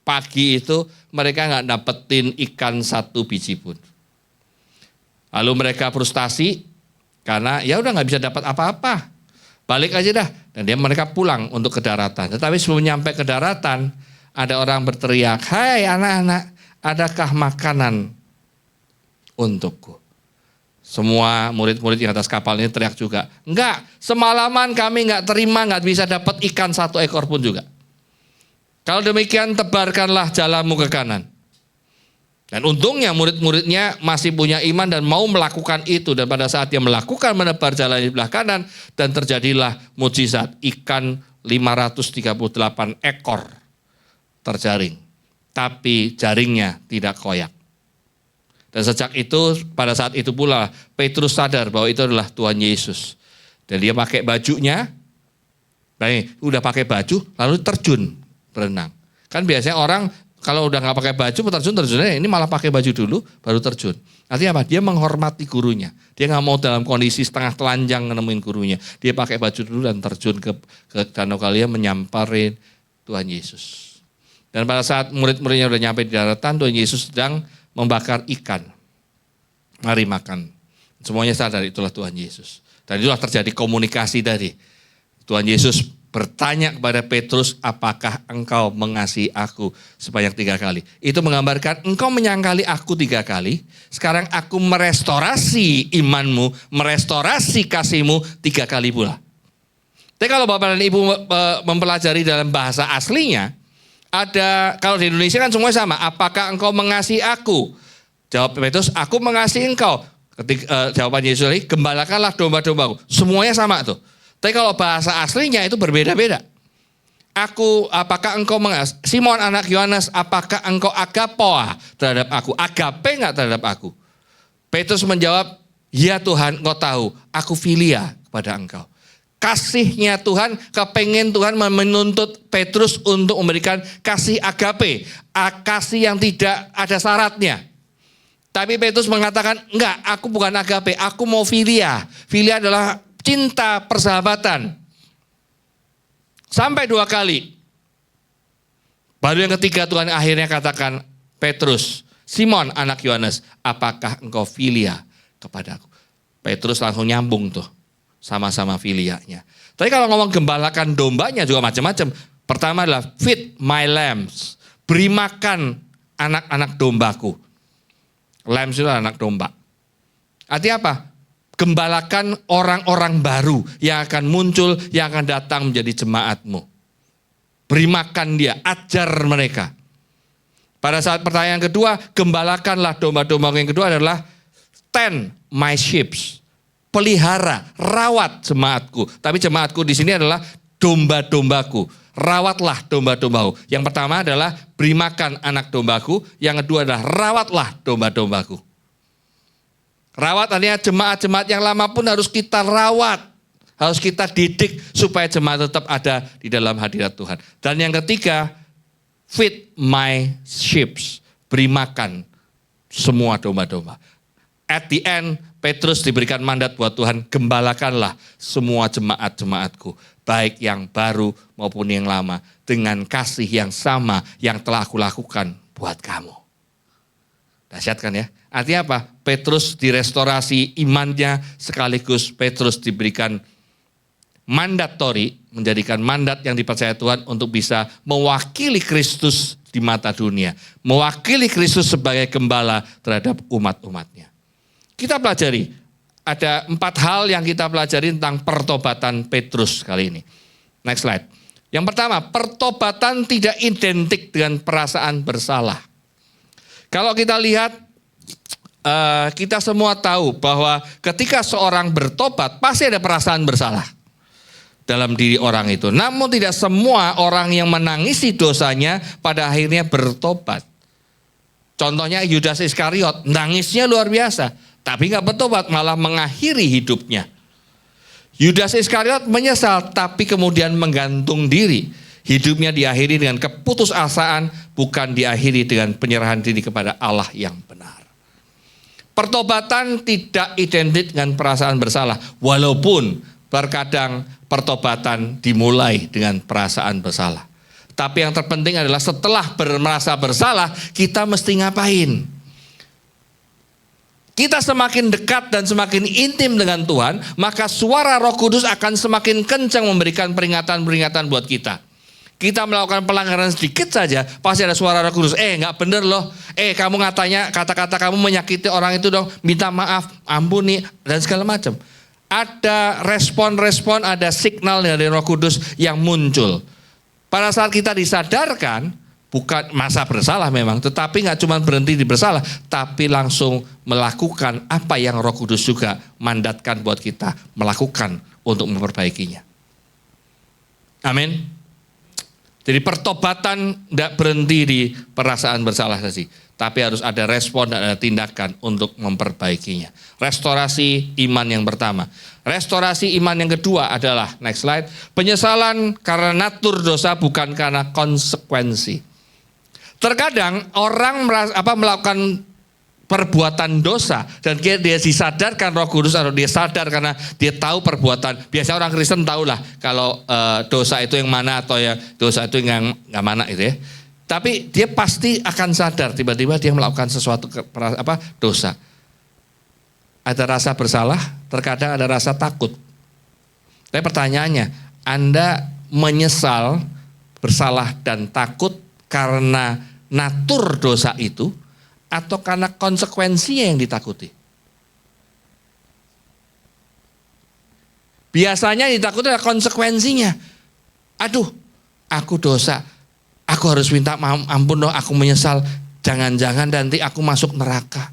Speaker 5: pagi itu mereka nggak dapetin ikan 1 biji pun. Lalu mereka frustasi karena ya udah nggak bisa dapat apa-apa, balik aja dah. Dan mereka pulang untuk ke daratan. Tetapi sebelum nyampe ke daratan, ada orang berteriak, hai anak-anak, adakah makanan untukku? Semua murid-murid yang atas kapal ini teriak juga, enggak, semalaman kami enggak terima, enggak bisa dapat ikan 1 ekor pun juga. Kalau demikian tebarkanlah jalanmu ke kanan. Dan untungnya murid-muridnya masih punya iman dan mau melakukan itu. Dan pada saat dia melakukan menebar jalan di sebelah kanan, dan terjadilah mujizat, ikan 538 ekor terjaring. Tapi jaringnya tidak koyak. Dan sejak itu, pada saat itu pula Petrus sadar bahwa itu adalah Tuhan Yesus. Dan dia pakai bajunya, udah pakai baju lalu terjun berenang. Kan biasanya orang kalau udah nggak pakai baju terjunnya ini malah pakai baju dulu baru terjun. Artinya apa? Dia menghormati gurunya. Dia nggak mau dalam kondisi setengah telanjang nemuin gurunya. Dia pakai baju dulu dan terjun ke Danau Galilea menyamperin Tuhan Yesus. Dan pada saat murid-muridnya udah nyampe di daratan, Tuhan Yesus sedang membakar ikan. Mari makan. Semuanya sadar itulah Tuhan Yesus. Dan itulah terjadi komunikasi tadi. Tuhan Yesus bertanya kepada Petrus, apakah engkau mengasihi aku sebanyak 3 kali. Itu menggambarkan engkau menyangkali aku 3 kali. Sekarang aku merestorasi imanmu, merestorasi kasihmu 3 kali pula. Tapi kalau Bapak dan Ibu mempelajari dalam bahasa aslinya, ada, kalau di Indonesia kan semuanya sama. Apakah engkau mengasihi aku? Jawab Petrus, aku mengasihi engkau. Jawaban Yesus lagi, gembalakanlah domba-dombaku. Semuanya sama tuh. Tapi kalau bahasa aslinya itu berbeda-beda. Apakah engkau mengasihi? Simon anak Yohanes, apakah engkau agapoa terhadap aku? Agape enggak terhadap aku? Petrus menjawab, ya Tuhan, engkau tahu, aku filia kepada engkau. Kasihnya Tuhan, kepengen Tuhan menuntut Petrus untuk memberikan kasih agape. Kasih yang tidak ada syaratnya. Tapi Petrus mengatakan, enggak, aku bukan agape, aku mau filia. Filia adalah cinta persahabatan. Sampai 2 kali. Baru yang ketiga Tuhan akhirnya katakan, Petrus, Simon anak Yohanes, apakah engkau filia kepadaku? Petrus langsung nyambung tuh. Sama-sama filianya. Tapi kalau ngomong gembalakan dombanya juga macam-macam. Pertama adalah feed my lambs. Beri makan anak-anak dombaku. Lambs itu anak domba. Artinya apa? Gembalakan orang-orang baru yang akan muncul, yang akan datang menjadi jemaatmu. Beri makan dia, ajar mereka. Pada saat pertanyaan kedua, gembalakanlah domba-domba. Yang kedua adalah tend my sheep. Pelihara, rawat jemaatku. Tapi jemaatku di sini adalah domba-dombaku. Rawatlah domba-dombaku. Yang pertama adalah beri makan anak dombaku. Yang kedua adalah rawatlah domba-dombaku. Rawat artinya jemaat-jemaat yang lama pun harus kita rawat. Harus kita didik supaya jemaat tetap ada di dalam hadirat Tuhan. Dan yang ketiga, feed my sheep. Beri makan semua domba-domba. At the end, Petrus diberikan mandat buat Tuhan, gembalakanlah semua jemaat-jemaatku. Baik yang baru maupun yang lama. Dengan kasih yang sama yang telah aku lakukan buat kamu. Dahsyat kan ya? Artinya apa? Petrus direstorasi imannya sekaligus Petrus diberikan mandatori, menjadikan mandat yang dipercaya Tuhan untuk bisa mewakili Kristus di mata dunia. Mewakili Kristus sebagai gembala terhadap umat-umatnya. Kita pelajari, ada 4 hal yang kita pelajari tentang pertobatan Petrus kali ini. Next slide. Yang pertama, pertobatan tidak identik dengan perasaan bersalah. Kalau kita lihat, kita semua tahu bahwa ketika seorang bertobat, pasti ada perasaan bersalah dalam diri orang itu. Namun tidak semua orang yang menangisi dosanya pada akhirnya bertobat. Contohnya Yudas Iskariot, nangisnya luar biasa, tapi nggak bertobat, malah mengakhiri hidupnya. Yudas Iskariot menyesal, tapi kemudian menggantung diri. Hidupnya diakhiri dengan keputusasaan, bukan diakhiri dengan penyerahan diri kepada Allah yang benar. Pertobatan tidak identik dengan perasaan bersalah, walaupun terkadang pertobatan dimulai dengan perasaan bersalah. Tapi yang terpenting adalah setelah merasa bersalah, kita mesti ngapain? Kita semakin dekat dan semakin intim dengan Tuhan, maka suara Roh Kudus akan semakin kencang memberikan peringatan-peringatan buat kita. Kita melakukan pelanggaran sedikit saja, pasti ada suara Roh Kudus. Nggak bener loh. Kamu katanya kata-kata kamu menyakiti orang itu dong. Minta maaf, ampuni, dan segala macam. Ada respon-respon, ada signal dari Roh Kudus yang muncul. Pada saat kita disadarkan, bukan masa bersalah memang, tetapi nggak cuma berhenti di bersalah, tapi langsung melakukan apa yang Roh Kudus juga mandatkan buat kita melakukan untuk memperbaikinya. Amin. Jadi pertobatan tidak berhenti di perasaan bersalah saja, tapi harus ada respon dan ada tindakan untuk memperbaikinya. Restorasi iman yang pertama. Restorasi iman yang kedua adalah, next slide, penyesalan karena natur dosa bukan karena konsekuensi. Terkadang orang melakukan perbuatan dosa dan dia disadarkan Roh Kudus atau dia sadar karena dia tahu perbuatan. Biasanya orang Kristen tahulah kalau dosa itu yang mana atau ya dosa itu yang nggak mana itu ya. Tapi dia pasti akan sadar tiba-tiba dia melakukan sesuatu dosa. Ada rasa bersalah, terkadang ada rasa takut. Tapi pertanyaannya, Anda menyesal, bersalah dan takut karena natur dosa itu, atau karena konsekuensinya yang ditakuti? Biasanya yang ditakuti adalah konsekuensinya. Aduh, aku dosa, aku harus minta ampun dong, aku menyesal. Jangan-jangan nanti aku masuk neraka.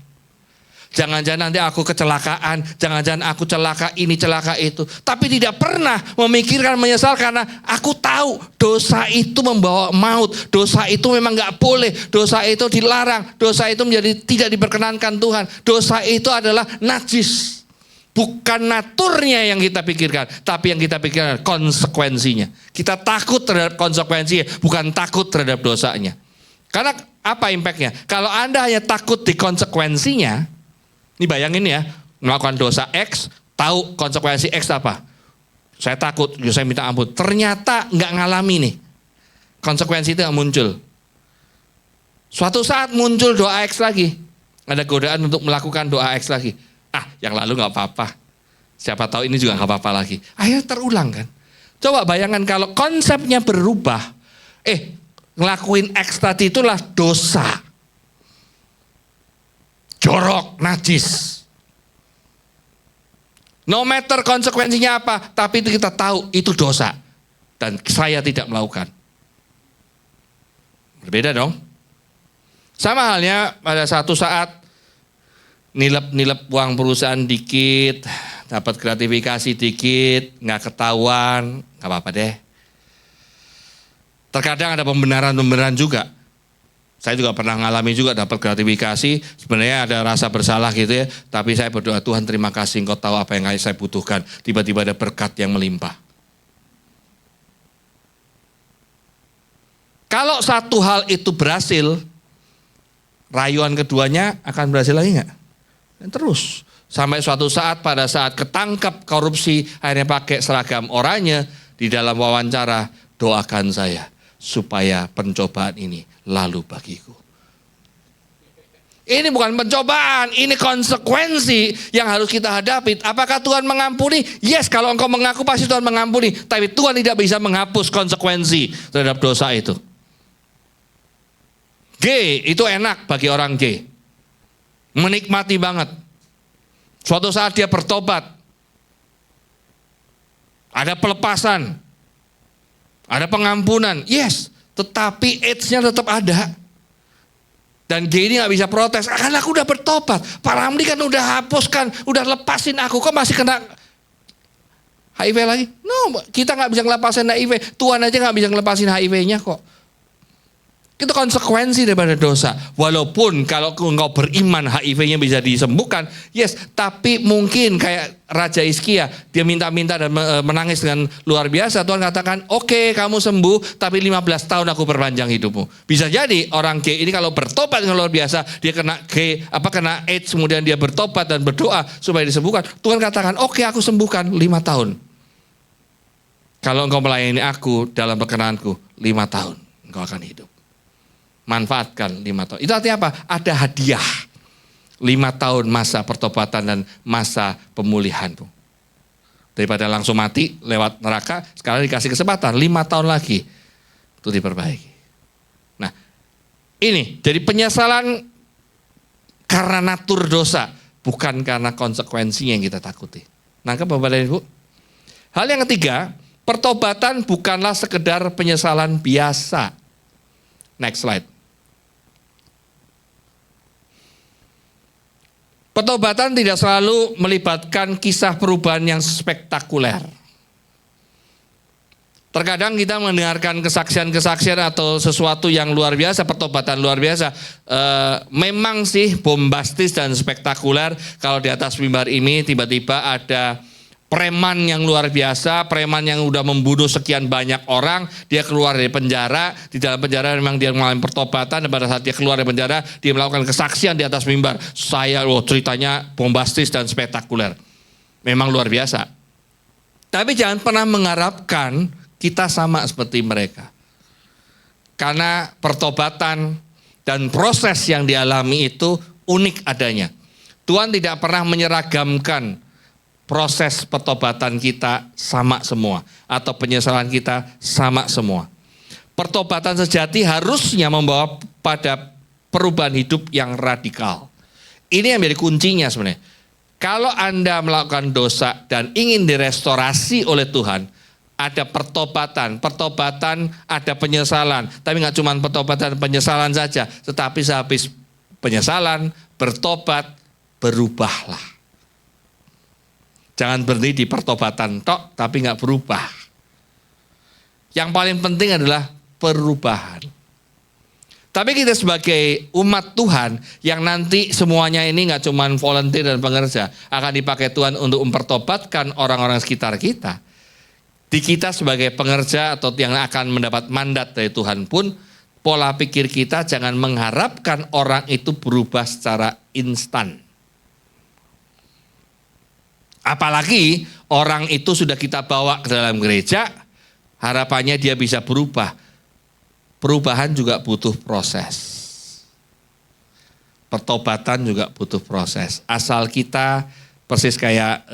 Speaker 5: Jangan-jangan nanti aku kecelakaan, jangan-jangan aku celaka ini, celaka itu. Tapi tidak pernah memikirkan menyesal karena aku tahu dosa itu membawa maut. Dosa itu memang gak boleh, dosa itu dilarang, dosa itu menjadi tidak diperkenankan Tuhan. Dosa itu adalah najis. Bukan naturnya yang kita pikirkan, tapi yang kita pikirkan konsekuensinya. Kita takut terhadap konsekuensinya, bukan takut terhadap dosanya. Karena apa impactnya? Kalau Anda hanya takut di konsekuensinya, ini bayangin ya, melakukan dosa X, tahu konsekuensi X apa? Saya takut, saya minta ampun. Ternyata nggak ngalami nih. Konsekuensi itu nggak muncul. Suatu saat muncul doa X lagi. Ada godaan untuk melakukan doa X lagi. Yang lalu nggak apa-apa. Siapa tahu ini juga nggak apa-apa lagi. Akhirnya terulang kan. Coba bayangkan kalau konsepnya berubah. Ngelakuin X tadi itulah dosa. jorok, najis. No matter konsekuensinya apa, tapi itu kita tahu itu dosa. Dan saya tidak melakukan. Berbeda dong. Sama halnya pada satu saat nilep uang perusahaan dikit, dapat gratifikasi dikit, nggak ketahuan, nggak apa-apa deh. Terkadang ada pembenaran juga. Saya juga pernah ngalami juga dapat gratifikasi, sebenarnya ada rasa bersalah gitu ya, tapi saya berdoa, Tuhan terima kasih Engkau tahu apa yang saya butuhkan, tiba-tiba ada berkat yang melimpah. Kalau satu hal itu berhasil, rayuan keduanya akan berhasil lagi nggak? Dan terus, sampai suatu saat pada saat ketangkap korupsi, akhirnya pakai seragam oranye, di dalam wawancara, doakan saya supaya pencobaan ini lalu bagiku. Ini bukan pencobaan, ini konsekuensi yang harus kita hadapi. Apakah Tuhan mengampuni? Yes, kalau engkau mengaku pasti Tuhan mengampuni. Tapi Tuhan tidak bisa menghapus konsekuensi terhadap dosa itu. G, itu enak bagi orang G. Menikmati banget. Suatu saat dia bertobat. Ada pelepasan. Ada pengampunan, yes, tetapi AIDS-nya tetap ada. Dan G ini gak bisa protes, karena aku udah bertobat. Pak Ramli kan udah hapuskan, udah lepasin aku, kok masih kena HIV lagi? No, kita gak bisa ngelepasin HIV, Tuhan aja gak bisa ngelepasin HIV-nya kok. Itu konsekuensi daripada dosa. Walaupun kalau engkau beriman HIV-nya bisa disembuhkan, yes, tapi mungkin kayak Raja Hizkia, dia minta-minta dan menangis dengan luar biasa. Tuhan katakan, oke, kamu sembuh, tapi 15 tahun aku perpanjang hidupmu. Bisa jadi orang G ini kalau bertobat dengan luar biasa, dia kena kena AIDS, kemudian dia bertobat dan berdoa supaya disembuhkan. Tuhan katakan, oke, aku sembuhkan 5 tahun. Kalau engkau melayani aku dalam perkenanku, 5 tahun engkau akan hidup. Manfaatkan 5 tahun. Itu artinya apa? Ada hadiah 5 tahun masa pertobatan dan masa pemulihanmu. Daripada langsung mati lewat neraka, sekarang dikasih kesempatan 5 tahun lagi itu diperbaiki. Nah, ini jadi penyesalan karena natur dosa, bukan karena konsekuensinya yang kita takuti. Nangkep Bapak dan Ibu? Hal yang ketiga, pertobatan bukanlah sekedar penyesalan biasa. Next slide. Pertobatan tidak selalu melibatkan kisah perubahan yang spektakuler. Terkadang kita mendengarkan kesaksian-kesaksian atau sesuatu yang luar biasa, pertobatan luar biasa. Memang sih bombastis dan spektakuler kalau di atas mimbar ini tiba-tiba ada preman yang luar biasa, preman yang udah membunuh sekian banyak orang, dia keluar dari penjara, di dalam penjara memang dia mengalami pertobatan, dan pada saat dia keluar dari penjara, dia melakukan kesaksian di atas mimbar. Ceritanya bombastis dan spektakuler. Memang luar biasa. Tapi jangan pernah mengharapkan kita sama seperti mereka. Karena pertobatan dan proses yang dialami itu unik adanya. Tuhan tidak pernah menyeragamkan proses pertobatan kita sama semua, atau penyesalan kita sama semua. Pertobatan sejati harusnya membawa pada perubahan hidup yang radikal. Ini yang menjadi kuncinya sebenarnya. Kalau Anda melakukan dosa dan ingin direstorasi oleh Tuhan, ada pertobatan ada penyesalan. Tapi nggak cuma pertobatan penyesalan saja, tetapi sehabis penyesalan, bertobat, berubahlah. Jangan berhenti di pertobatan tok, tapi nggak berubah. Yang paling penting adalah perubahan. Tapi kita sebagai umat Tuhan yang nanti semuanya ini nggak cuma volunteer dan pengerja, akan dipakai Tuhan untuk mempertobatkan orang-orang sekitar kita. Di kita sebagai pengerja atau yang akan mendapat mandat dari Tuhan pun, pola pikir kita jangan mengharapkan orang itu berubah secara instan. Apalagi orang itu sudah kita bawa ke dalam gereja, harapannya dia bisa berubah. Perubahan juga butuh proses. Pertobatan juga butuh proses. Asal kita persis kayak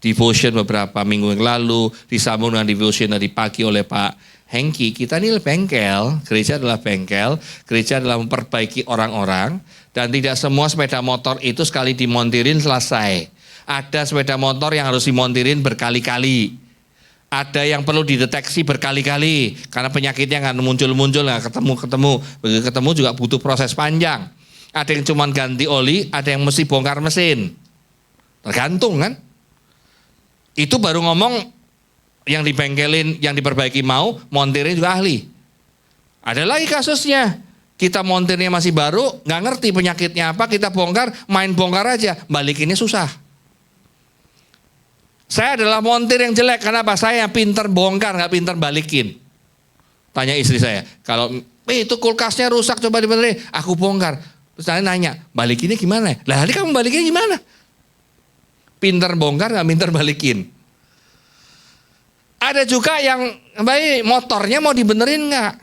Speaker 5: devotion beberapa minggu yang lalu, disambung dengan devotion dari pagi oleh Pak hengki. Kita ini bengkel, gereja adalah bengkel, gereja adalah memperbaiki orang-orang. Dan tidak semua sepeda motor itu sekali dimontirin selesai. Ada sepeda motor yang harus dimontirin berkali-kali. Ada yang perlu dideteksi berkali-kali. Karena penyakitnya nggak muncul-muncul, nggak ketemu-ketemu. Begitu ketemu juga butuh proses panjang. Ada yang cuma ganti oli, ada yang mesti bongkar mesin. Tergantung kan. Itu baru ngomong yang dibengkelin, yang diperbaiki mau, montirnya juga ahli. Ada lagi kasusnya. Kita montirnya masih baru, nggak ngerti penyakitnya apa, kita bongkar, main bongkar aja. Balikinnya susah. Saya adalah montir yang jelek, kenapa? Saya yang pinter bongkar, nggak pinter balikin. Tanya istri saya, kalau itu kulkasnya rusak coba dibenerin, aku bongkar. Terus saya nanya, balikinnya gimana? Lah hari kamu balikinnya gimana? Pinter bongkar, nggak pinter balikin. Ada juga yang baik motornya mau dibenerin nggak?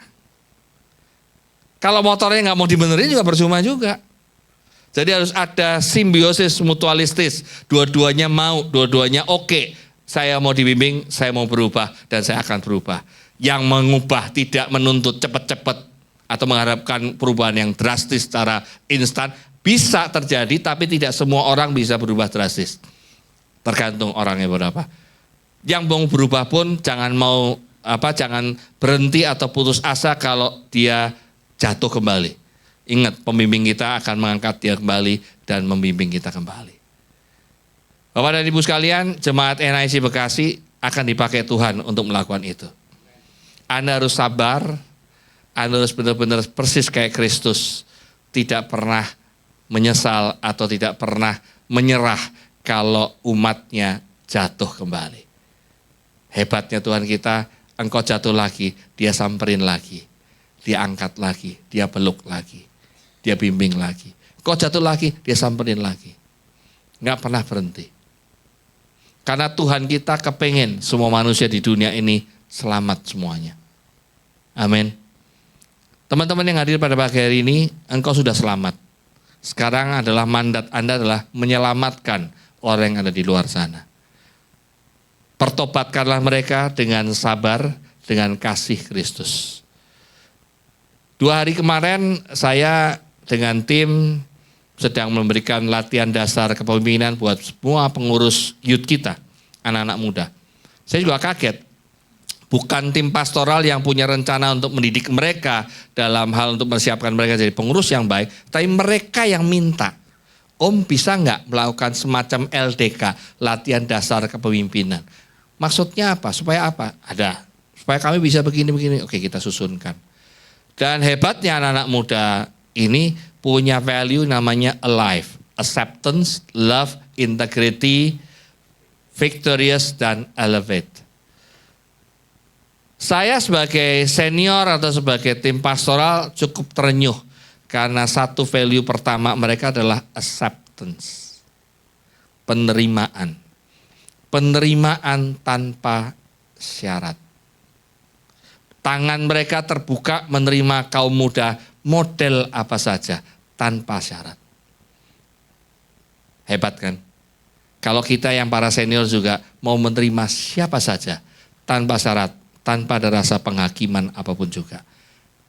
Speaker 5: Kalau motornya nggak mau dibenerin juga percuma juga. Jadi harus ada simbiosis mutualistis. Dua-duanya mau, dua-duanya oke. Saya mau dibimbing, saya mau berubah, dan saya akan berubah. Yang mengubah tidak menuntut cepat-cepat atau mengharapkan perubahan yang drastis secara instan. Bisa terjadi, tapi tidak semua orang bisa berubah drastis. Tergantung orangnya berapa. Yang mau berubah pun jangan berhenti atau putus asa kalau dia jatuh kembali. Ingat, pembimbing kita akan mengangkat dia kembali dan membimbing kita kembali. Bapak dan Ibu sekalian, jemaat NIC Bekasi akan dipakai Tuhan untuk melakukan itu. Anda harus sabar, Anda harus benar-benar persis kayak Kristus. Tidak pernah menyesal atau tidak pernah menyerah kalau umatnya jatuh kembali. Hebatnya Tuhan kita, engkau jatuh lagi, dia samperin lagi. Dia angkat lagi, dia peluk lagi. Dia bimbing lagi. Kau jatuh lagi, dia samperin lagi. Nggak pernah berhenti. Karena Tuhan kita kepengen semua manusia di dunia ini selamat semuanya. Amin. Teman-teman yang hadir pada pagi hari ini, engkau sudah selamat. Sekarang adalah mandat Anda adalah menyelamatkan orang yang ada di luar sana. Pertobatkanlah mereka dengan sabar, dengan kasih Kristus. 2 hari kemarin saya dengan tim sedang memberikan latihan dasar kepemimpinan buat semua pengurus youth kita, anak-anak muda. Saya juga kaget, bukan tim pastoral yang punya rencana untuk mendidik mereka dalam hal untuk mempersiapkan mereka jadi pengurus yang baik, tapi mereka yang minta, Om bisa nggak melakukan semacam LDK, latihan dasar kepemimpinan. Maksudnya apa? Supaya apa? Ada. Supaya kami bisa begini-begini, oke kita susunkan. Dan hebatnya anak-anak muda ini punya value namanya alive. Acceptance, love, integrity, victorious, dan elevate. Saya sebagai senior atau sebagai tim pastoral cukup terenyuh. Karena satu value pertama mereka adalah acceptance. Penerimaan. Penerimaan tanpa syarat. Tangan mereka terbuka menerima kaum muda model apa saja tanpa syarat. Hebat kan? Kalau kita yang para senior juga mau menerima siapa saja tanpa syarat, tanpa ada rasa penghakiman apapun juga.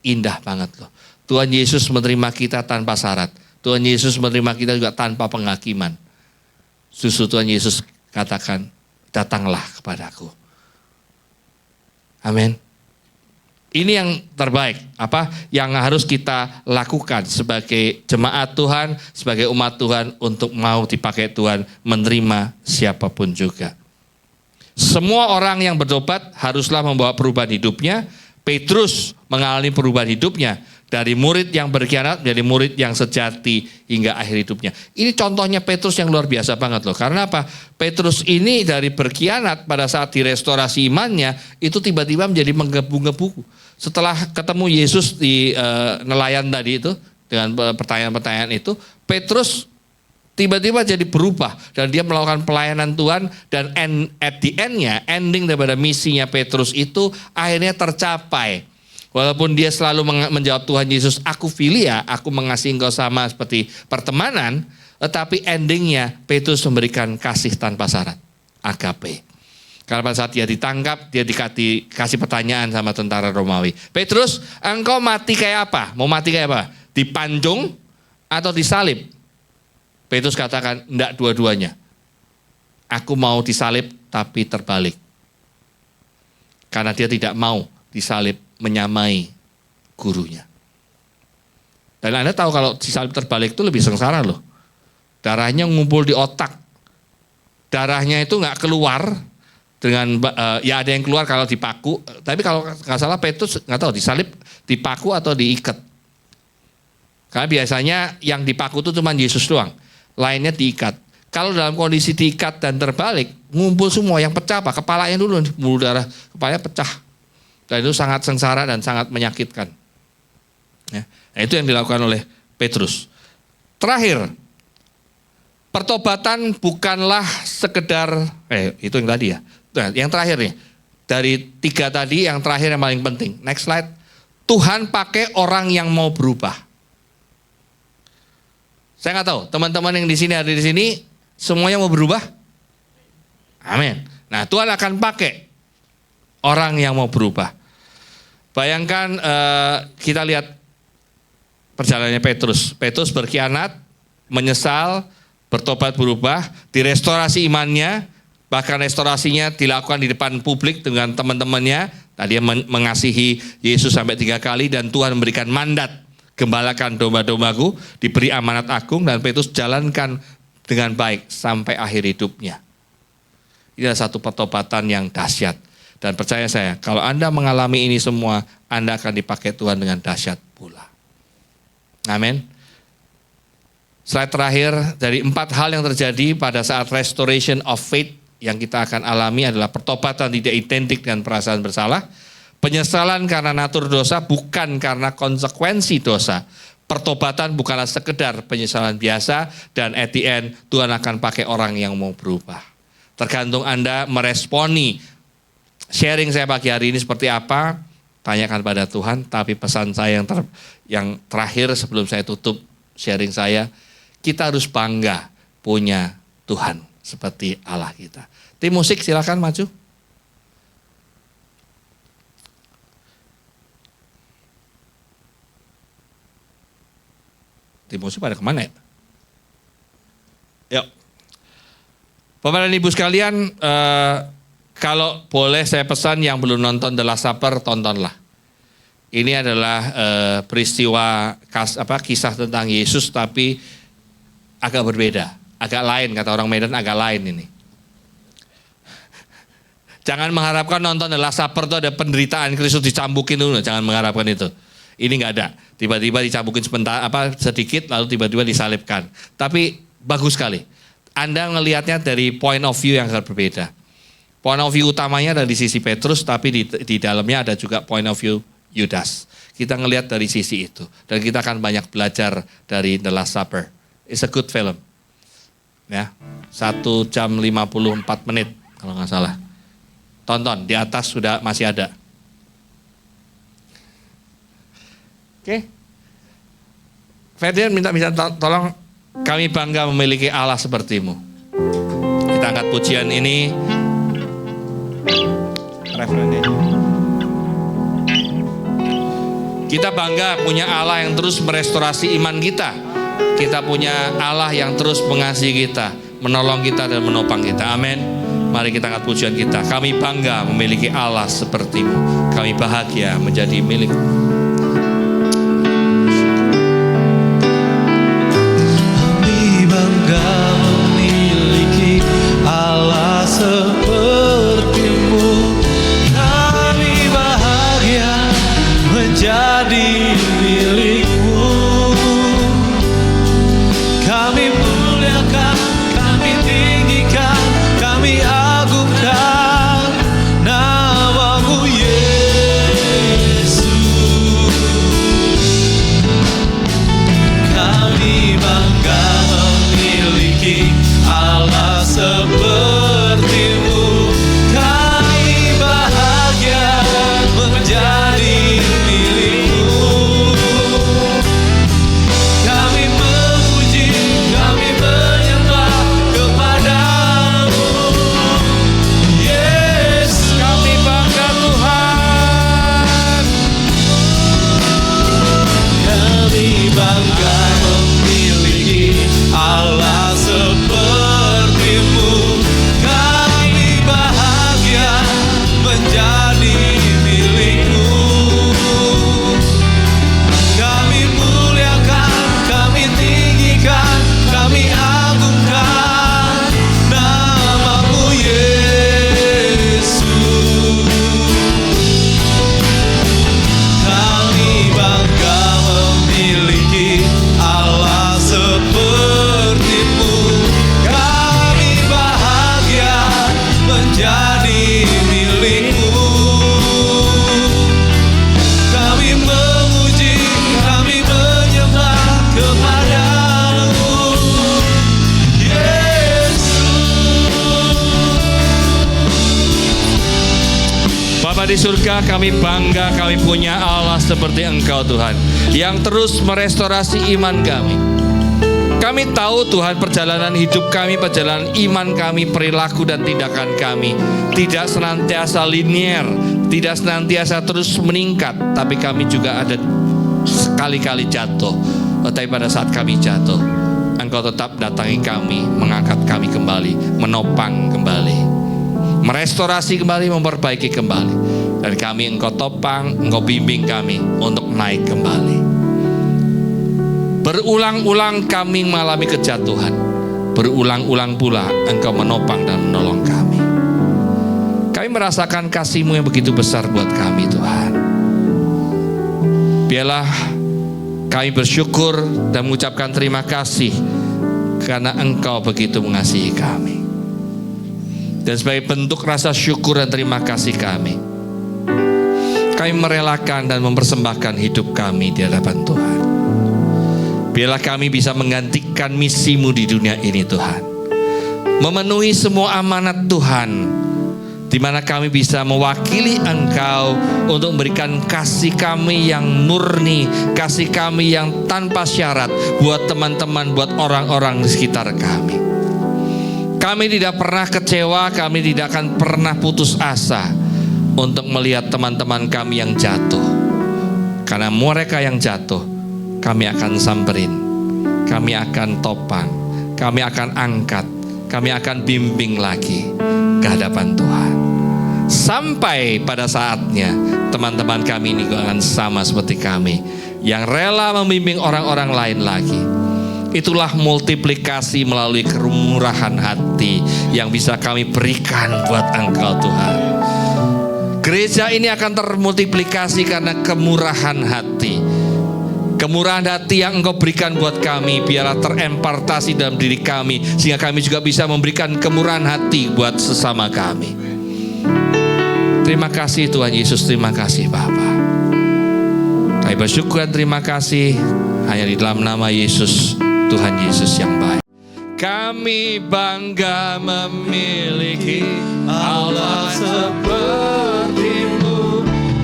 Speaker 5: Indah banget loh. Tuhan Yesus menerima kita tanpa syarat. Tuhan Yesus menerima kita juga tanpa penghakiman. Justru Tuhan Yesus katakan, datanglah kepadaku. Amin. Ini yang terbaik, yang harus kita lakukan sebagai jemaat Tuhan, sebagai umat Tuhan untuk mau dipakai Tuhan menerima siapapun juga. Semua orang yang bertobat haruslah membawa perubahan hidupnya. Petrus mengalami perubahan hidupnya dari murid yang berkhianat menjadi murid yang sejati hingga akhir hidupnya. Ini contohnya Petrus yang luar biasa banget loh. Karena apa? Petrus ini dari berkhianat pada saat direstorasi imannya itu tiba-tiba menjadi menggebu-gebu. Setelah ketemu Yesus di nelayan tadi itu dengan pertanyaan-pertanyaan itu, Petrus tiba-tiba jadi berubah dan dia melakukan pelayanan Tuhan dan at the end-nya, ending daripada misinya Petrus itu akhirnya tercapai. Walaupun dia selalu menjawab Tuhan Yesus, aku filia, aku mengasihi engkau sama seperti pertemanan, tetapi endingnya Petrus memberikan kasih tanpa syarat, agape. Karena pada saat dia ditangkap, dia dikasih pertanyaan sama tentara Romawi. Petrus, engkau mati kayak apa? Mau mati kayak apa? Dipancung atau disalib? Petrus katakan, enggak, dua-duanya. Aku mau disalib tapi terbalik. Karena dia tidak mau disalib menyamai gurunya. Dan Anda tahu kalau disalib terbalik itu lebih sengsara loh. Darahnya ngumpul di otak. Darahnya itu nggak keluar dengan ya ada yang keluar kalau dipaku. Tapi kalau nggak salah Petrus nggak tahu disalib, dipaku atau diikat. Karena biasanya yang dipaku itu cuma Yesus doang. Lainnya diikat. Kalau dalam kondisi diikat dan terbalik, ngumpul semua, yang pecah apa? Kepalanya dulu, mulu darah kepalanya pecah. Dan itu sangat sengsara dan sangat menyakitkan. Ya. Nah, itu yang dilakukan oleh Petrus. Terakhir, pertobatan bukanlah sekedar, itu yang tadi ya. Nah, yang terakhir nih, dari 3 tadi, yang terakhir yang paling penting. Next slide. Tuhan pakai orang yang mau berubah. Saya nggak tahu, teman-teman yang di sini ada di sini, semuanya mau berubah? Amin. Nah, Tuhan akan pakai orang yang mau berubah. Bayangkan kita lihat perjalanannya Petrus. Petrus berkhianat, menyesal, bertobat berubah, direstorasi imannya, bahkan restorasinya dilakukan di depan publik dengan teman-temannya. Tadi dia mengasihi Yesus sampai 3 kali dan Tuhan memberikan mandat, gembalakan domba-dombaku, diberi amanat agung dan Petrus jalankan dengan baik sampai akhir hidupnya. Ini adalah satu pertobatan yang dahsyat. Dan percaya saya, kalau Anda mengalami ini semua, Anda akan dipakai Tuhan dengan dahsyat pula. Amin. Slide terakhir, dari 4 hal yang terjadi pada saat restoration of faith yang kita akan alami adalah pertobatan tidak identik dengan perasaan bersalah, penyesalan karena natur dosa bukan karena konsekuensi dosa, pertobatan bukanlah sekedar penyesalan biasa, dan at the end Tuhan akan pakai orang yang mau berubah. Tergantung Anda meresponi sharing saya pagi hari ini seperti apa, tanyakan pada Tuhan. Tapi pesan saya yang terakhir sebelum saya tutup sharing saya, kita harus bangga punya Tuhan seperti Allah kita. Tim musik silakan maju. Tim musik pada kemana ya? Yuk. Bapak dan Ibu sekalian, kalau boleh saya pesan yang belum nonton The Last Supper, tontonlah. Ini adalah peristiwa kisah tentang Yesus tapi agak berbeda, agak lain, kata orang Medan, agak lain ini. Jangan mengharapkan nonton The Last Supper itu ada penderitaan Kristus dicambukin dulu, jangan mengharapkan itu. Ini nggak ada, tiba-tiba dicambukin sebentar, sedikit, lalu tiba-tiba disalibkan. Tapi bagus sekali. Anda ngelihatnya dari point of view yang agak berbeda. Point of view utamanya ada di sisi Petrus, tapi di dalamnya ada juga point of view Yudas. Kita ngelihat dari sisi itu, dan kita akan banyak belajar dari The Last Supper. It's a good film. Ya, 1 jam 54 menit kalau nggak salah. Tonton, di atas sudah masih ada. Oke. Ferdian minta tolong, kami bangga memiliki Allah sepertimu. Kita angkat pujian ini. Referennya. Kita bangga punya Allah yang terus merestorasi iman kita. Kita punya Allah yang terus mengasihi kita, menolong kita dan menopang kita. Amin. Mari kita angkat pujian kita. Kami bangga memiliki Allah sepertimu. Kami bahagia menjadi milik.
Speaker 2: Sepertimu, kami bahagia menjadi milikmu. Kami muliakan, kami tinggikan, kami agungkan namamu Yesus.
Speaker 5: Bapa di surga, kami bangga kami punya Allah seperti Engkau Tuhan, yang terus merestorasi iman kami. Kami tahu Tuhan, perjalanan hidup kami, perjalanan iman kami, perilaku dan tindakan kami tidak senantiasa linier, tidak senantiasa terus meningkat, tapi kami juga ada sekali-kali jatuh. Tetapi pada saat kami jatuh, Engkau tetap datangi kami, mengangkat kami kembali, menopang kembali, merestorasi kembali, memperbaiki kembali. Dan kami Engkau topang, Engkau bimbing kami untuk naik kembali. Berulang-ulang kami mengalami kejatuhan, berulang-ulang pula Engkau menopang dan menolong kami. Kami merasakan kasih-Mu yang begitu besar buat kami Tuhan. Biarlah kami bersyukur dan mengucapkan terima kasih karena Engkau begitu mengasihi kami. Dan sebagai bentuk rasa syukur dan terima kasih kami merelakan dan mempersembahkan hidup kami di hadapan Tuhan. Biarlah kami bisa menggantikan misi-Mu di dunia ini Tuhan, memenuhi semua amanat Tuhan, di mana kami bisa mewakili Engkau untuk memberikan kasih kami yang murni, kasih kami yang tanpa syarat buat teman-teman, buat orang-orang di sekitar kami. Kami tidak pernah kecewa, kami tidak akan pernah putus asa untuk melihat teman-teman kami yang jatuh. Karena mereka yang jatuh, kami akan samperin, kami akan topang, kami akan angkat, kami akan bimbing lagi ke hadapan Tuhan. Sampai pada saatnya teman-teman kami ini akan sama seperti kami, yang rela membimbing orang-orang lain lagi. Itulah multiplikasi melalui kemurahan hati yang bisa kami berikan buat Engkau Tuhan. Gereja ini akan termultiplikasi karena kemurahan hati. Kemurahan hati yang Engkau berikan buat kami, biarlah terempartasi dalam diri kami, sehingga kami juga bisa memberikan kemurahan hati buat sesama kami. Terima kasih Tuhan Yesus, terima kasih Bapa. Kami bersyukur dan terima kasih hanya di dalam nama Yesus, Tuhan Yesus yang baik. Kami bangga memiliki Allah seperti-Mu.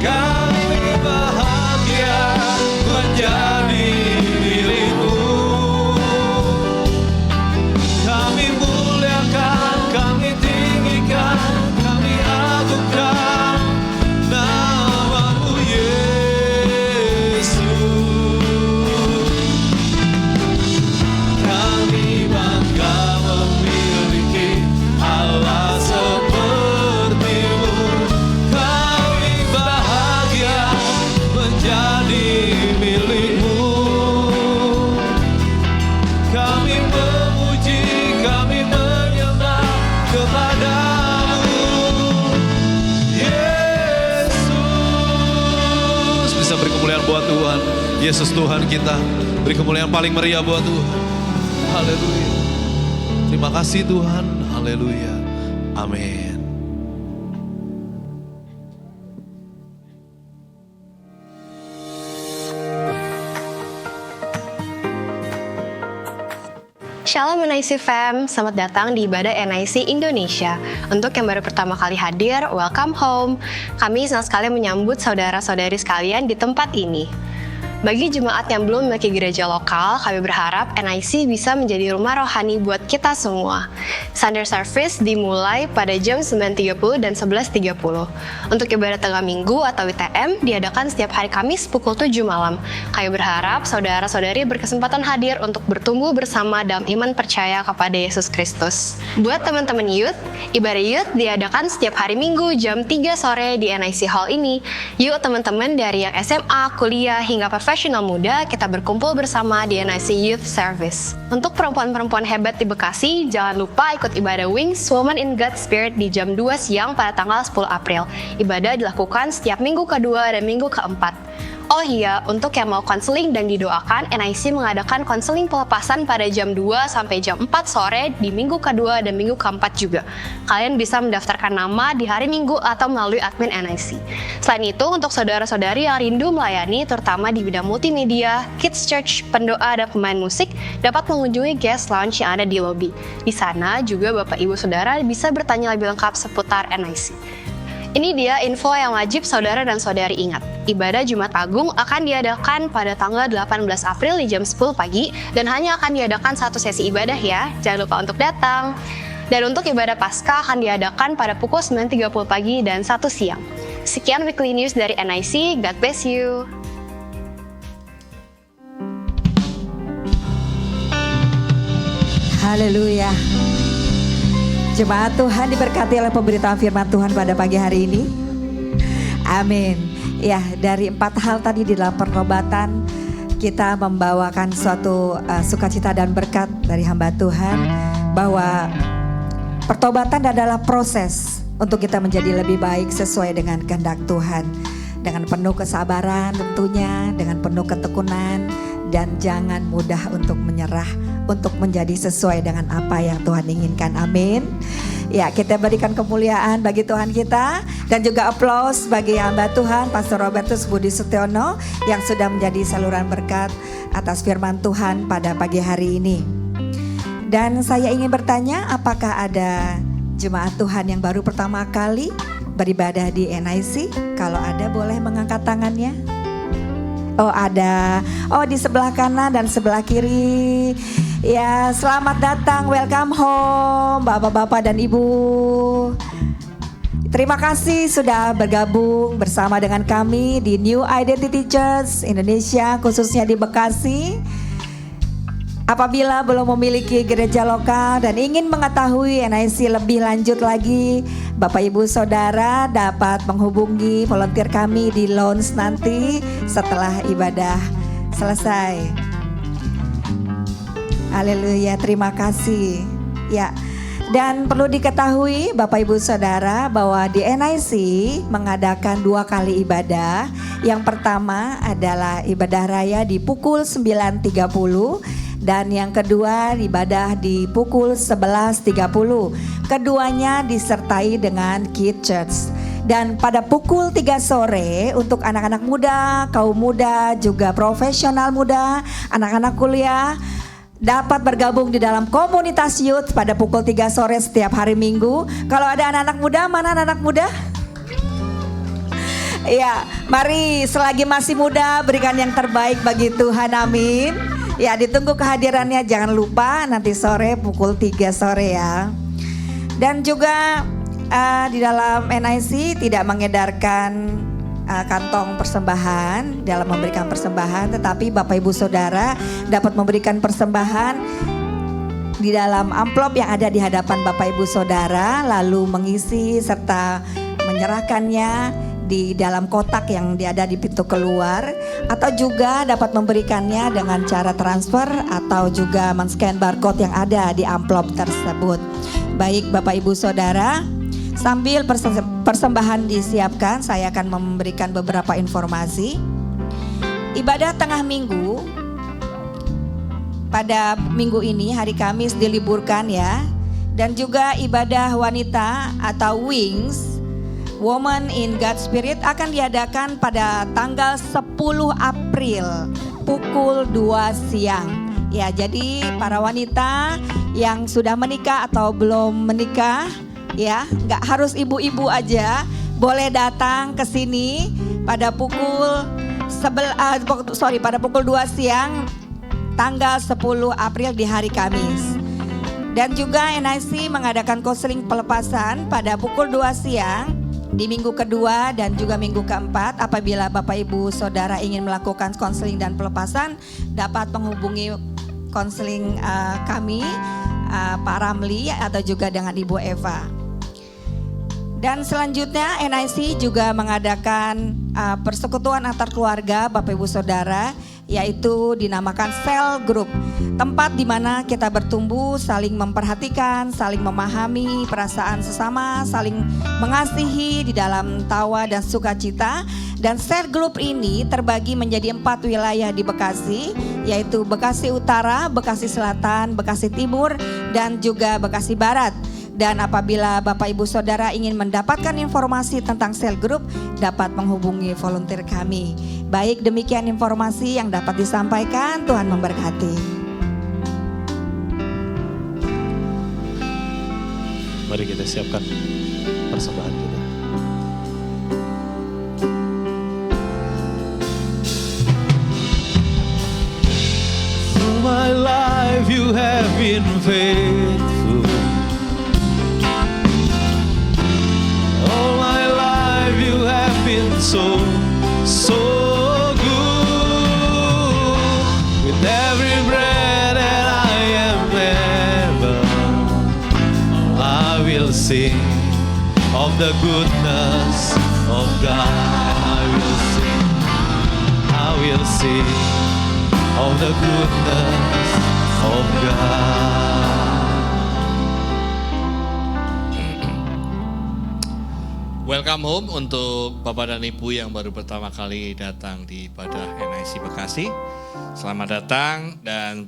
Speaker 5: Kami bahagia menjadi milik-Mu. Kami muliakan, kami tinggikan, kami agungkan nama-Mu Yesus. Kami bangga memiliki Allah seperti-Mu. Kami bahagia menjadi milik-Mu. Kami memuji, kami menyembah kepada-Mu Yesus. Bisa beri kemuliaan buat Tuhan. Yesus Tuhan kita, beri kemuliaan paling meriah buat Tuhan. Haleluya. Terima kasih Tuhan. Haleluya. Amin.
Speaker 6: Shalom NIC Fam, selamat datang di ibadah NIC Indonesia. Untuk yang baru pertama kali hadir, welcome home. Kami senang sekali menyambut saudara-saudari sekalian di tempat ini. Bagi jemaat yang belum memiliki gereja lokal, kami berharap NIC bisa menjadi rumah rohani buat kita semua. Sunday service dimulai pada jam 9.30 dan 11.30. Untuk ibadah tengah minggu atau ITM diadakan setiap hari Kamis pukul 7 malam. Kami berharap saudara-saudari berkesempatan hadir untuk bertumbuh bersama dalam iman percaya kepada Yesus Kristus. Buat teman-teman youth, ibadah youth diadakan setiap hari Minggu jam 3 sore di NIC Hall ini. Yuk teman-teman dari yang SMA, kuliah, hingga profesional muda, kita berkumpul bersama di NIC Youth Service. Untuk perempuan-perempuan hebat di Bekasi, jangan lupa ikut ibadah Wings Women in God's Spirit di jam 2 siang pada tanggal 10 April. Ibadah dilakukan setiap minggu kedua dan minggu keempat. Oh iya, untuk yang mau konseling dan didoakan, NIC mengadakan konseling pelepasan pada jam 2 sampai jam 4 sore di minggu kedua dan minggu keempat juga. Kalian bisa mendaftarkan nama di hari Minggu atau melalui admin NIC. Selain itu, untuk saudara-saudari yang rindu melayani, terutama di bidang multimedia, kids church, pendoa, dan pemain musik, dapat mengunjungi guest lounge yang ada di lobi. Di sana juga Bapak Ibu Saudara bisa bertanya lebih lengkap seputar NIC. Ini dia info yang wajib saudara dan saudari ingat. Ibadah Jumat Agung akan diadakan pada tanggal 18 April di jam 10 pagi dan hanya akan diadakan satu sesi ibadah ya. Jangan lupa untuk datang. Dan untuk ibadah Paskah akan diadakan pada pukul 9.30 pagi dan 1 siang. Sekian weekly news dari NIC. God bless you.
Speaker 1: Haleluya. Jemaat Tuhan diberkati oleh pemberitaan firman Tuhan pada pagi hari ini. Amin. Ya, dari 4 hal tadi di dalam pertobatan kita membawakan suatu sukacita dan berkat dari hamba Tuhan bahwa pertobatan adalah proses untuk kita menjadi lebih baik sesuai dengan kehendak Tuhan. Dengan penuh kesabaran tentunya, dengan penuh ketekunan, dan jangan mudah untuk menyerah, untuk menjadi sesuai dengan apa yang Tuhan inginkan. Amin. Ya, kita berikan kemuliaan bagi Tuhan kita dan juga aplaus bagi hamba Tuhan Pastor Robertus Budi Setiono yang sudah menjadi saluran berkat atas firman Tuhan pada pagi hari ini. Dan saya ingin bertanya, apakah ada jemaat Tuhan yang baru pertama kali beribadah di NIC? Kalau ada boleh mengangkat tangannya. Oh ada, oh di sebelah kanan dan sebelah kiri. Ya, selamat datang, welcome home Bapak-bapak dan Ibu. Terima kasih sudah bergabung bersama dengan kami di New Identity Church Indonesia, khususnya di Bekasi. Apabila belum memiliki gereja lokal dan ingin mengetahui NIC lebih lanjut lagi, Bapak Ibu Saudara dapat menghubungi volunteer kami di lounge nanti setelah ibadah selesai. Haleluya, terima kasih. Ya, dan perlu diketahui Bapak Ibu Saudara bahwa di NIC mengadakan 2 kali ibadah. Yang pertama adalah ibadah raya di pukul 9.30. Dan yang kedua ibadah di pukul 11.30. Keduanya disertai dengan Kids Church. Dan pada pukul 3 sore untuk anak-anak muda, kaum muda, juga profesional muda, anak-anak kuliah dapat bergabung di dalam komunitas youth pada pukul 3 sore setiap hari Minggu. Kalau ada anak-anak muda, mana anak-anak muda? Ya, mari selagi masih muda berikan yang terbaik bagi Tuhan, amin. Ya, ditunggu kehadirannya, jangan lupa nanti sore pukul 3 sore ya. Dan juga di dalam NIC tidak mengedarkan kantong persembahan dalam memberikan persembahan, tetapi Bapak Ibu Saudara dapat memberikan persembahan di dalam amplop yang ada di hadapan Bapak Ibu Saudara, lalu mengisi serta menyerahkannya di dalam kotak yang ada di pintu keluar, atau juga dapat memberikannya dengan cara transfer atau juga men-scan barcode yang ada di amplop tersebut. Baik Bapak Ibu Saudara, sambil persembahan disiapkan, saya akan memberikan beberapa informasi. Ibadah tengah minggu pada minggu ini, hari Kamis diliburkan ya. Dan juga ibadah wanita atau Wings, Woman in God's Spirit, akan diadakan pada tanggal 10 April pukul 2 siang. Ya, jadi para wanita yang sudah menikah atau belum menikah, ya, nggak harus ibu-ibu aja, boleh datang ke sini pada pukul pada pukul 2 siang tanggal 10 April di hari Kamis. Dan juga NIC mengadakan konseling pelepasan pada pukul 2 siang di minggu kedua dan juga minggu keempat. Apabila Bapak Ibu Saudara ingin melakukan konseling dan pelepasan, dapat menghubungi konseling kami, Pak Ramli atau juga dengan Ibu Eva. Dan selanjutnya NIC juga mengadakan persekutuan antar keluarga Bapak Ibu Saudara, yaitu dinamakan Cell Group. Tempat di mana kita bertumbuh, saling memperhatikan, saling memahami perasaan sesama, saling mengasihi di dalam tawa dan sukacita. Dan Cell Group ini terbagi menjadi 4 wilayah di Bekasi, yaitu Bekasi Utara, Bekasi Selatan, Bekasi Timur, dan juga Bekasi Barat. Dan apabila Bapak Ibu Saudara ingin mendapatkan informasi tentang Cell Group, dapat menghubungi volunteer kami. Baik, demikian informasi yang dapat disampaikan. Tuhan memberkati.
Speaker 3: Mari kita siapkan persembahan kita.
Speaker 2: been faithful. All my life you have been so good. With every breath that I am able, I will sing of the goodness of God. I will sing of the goodness of God.
Speaker 5: Welcome home untuk Bapak dan Ibu yang baru pertama kali datang di ibadah NIC Bekasi. Selamat datang dan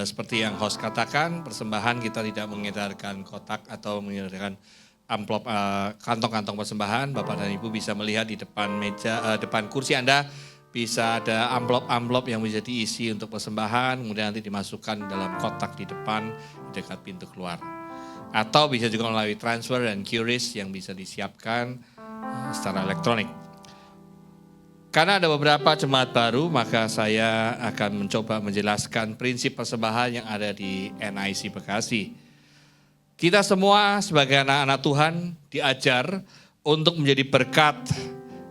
Speaker 5: seperti yang host katakan, persembahan kita tidak mengedarkan kotak atau mengedarkan amplop kantong-kantong persembahan. Bapak dan Ibu bisa melihat di depan meja, depan kursi Anda bisa ada amplop-amplop yang bisa diisi untuk persembahan, kemudian nanti dimasukkan dalam kotak di depan di dekat pintu keluar. Atau bisa juga melalui transfer dan QRIS yang bisa disiapkan secara elektronik. Karena ada beberapa jemaat baru, maka saya akan mencoba menjelaskan prinsip persembahan yang ada di NIC Bekasi. Kita semua sebagai anak-anak Tuhan diajar untuk menjadi berkat.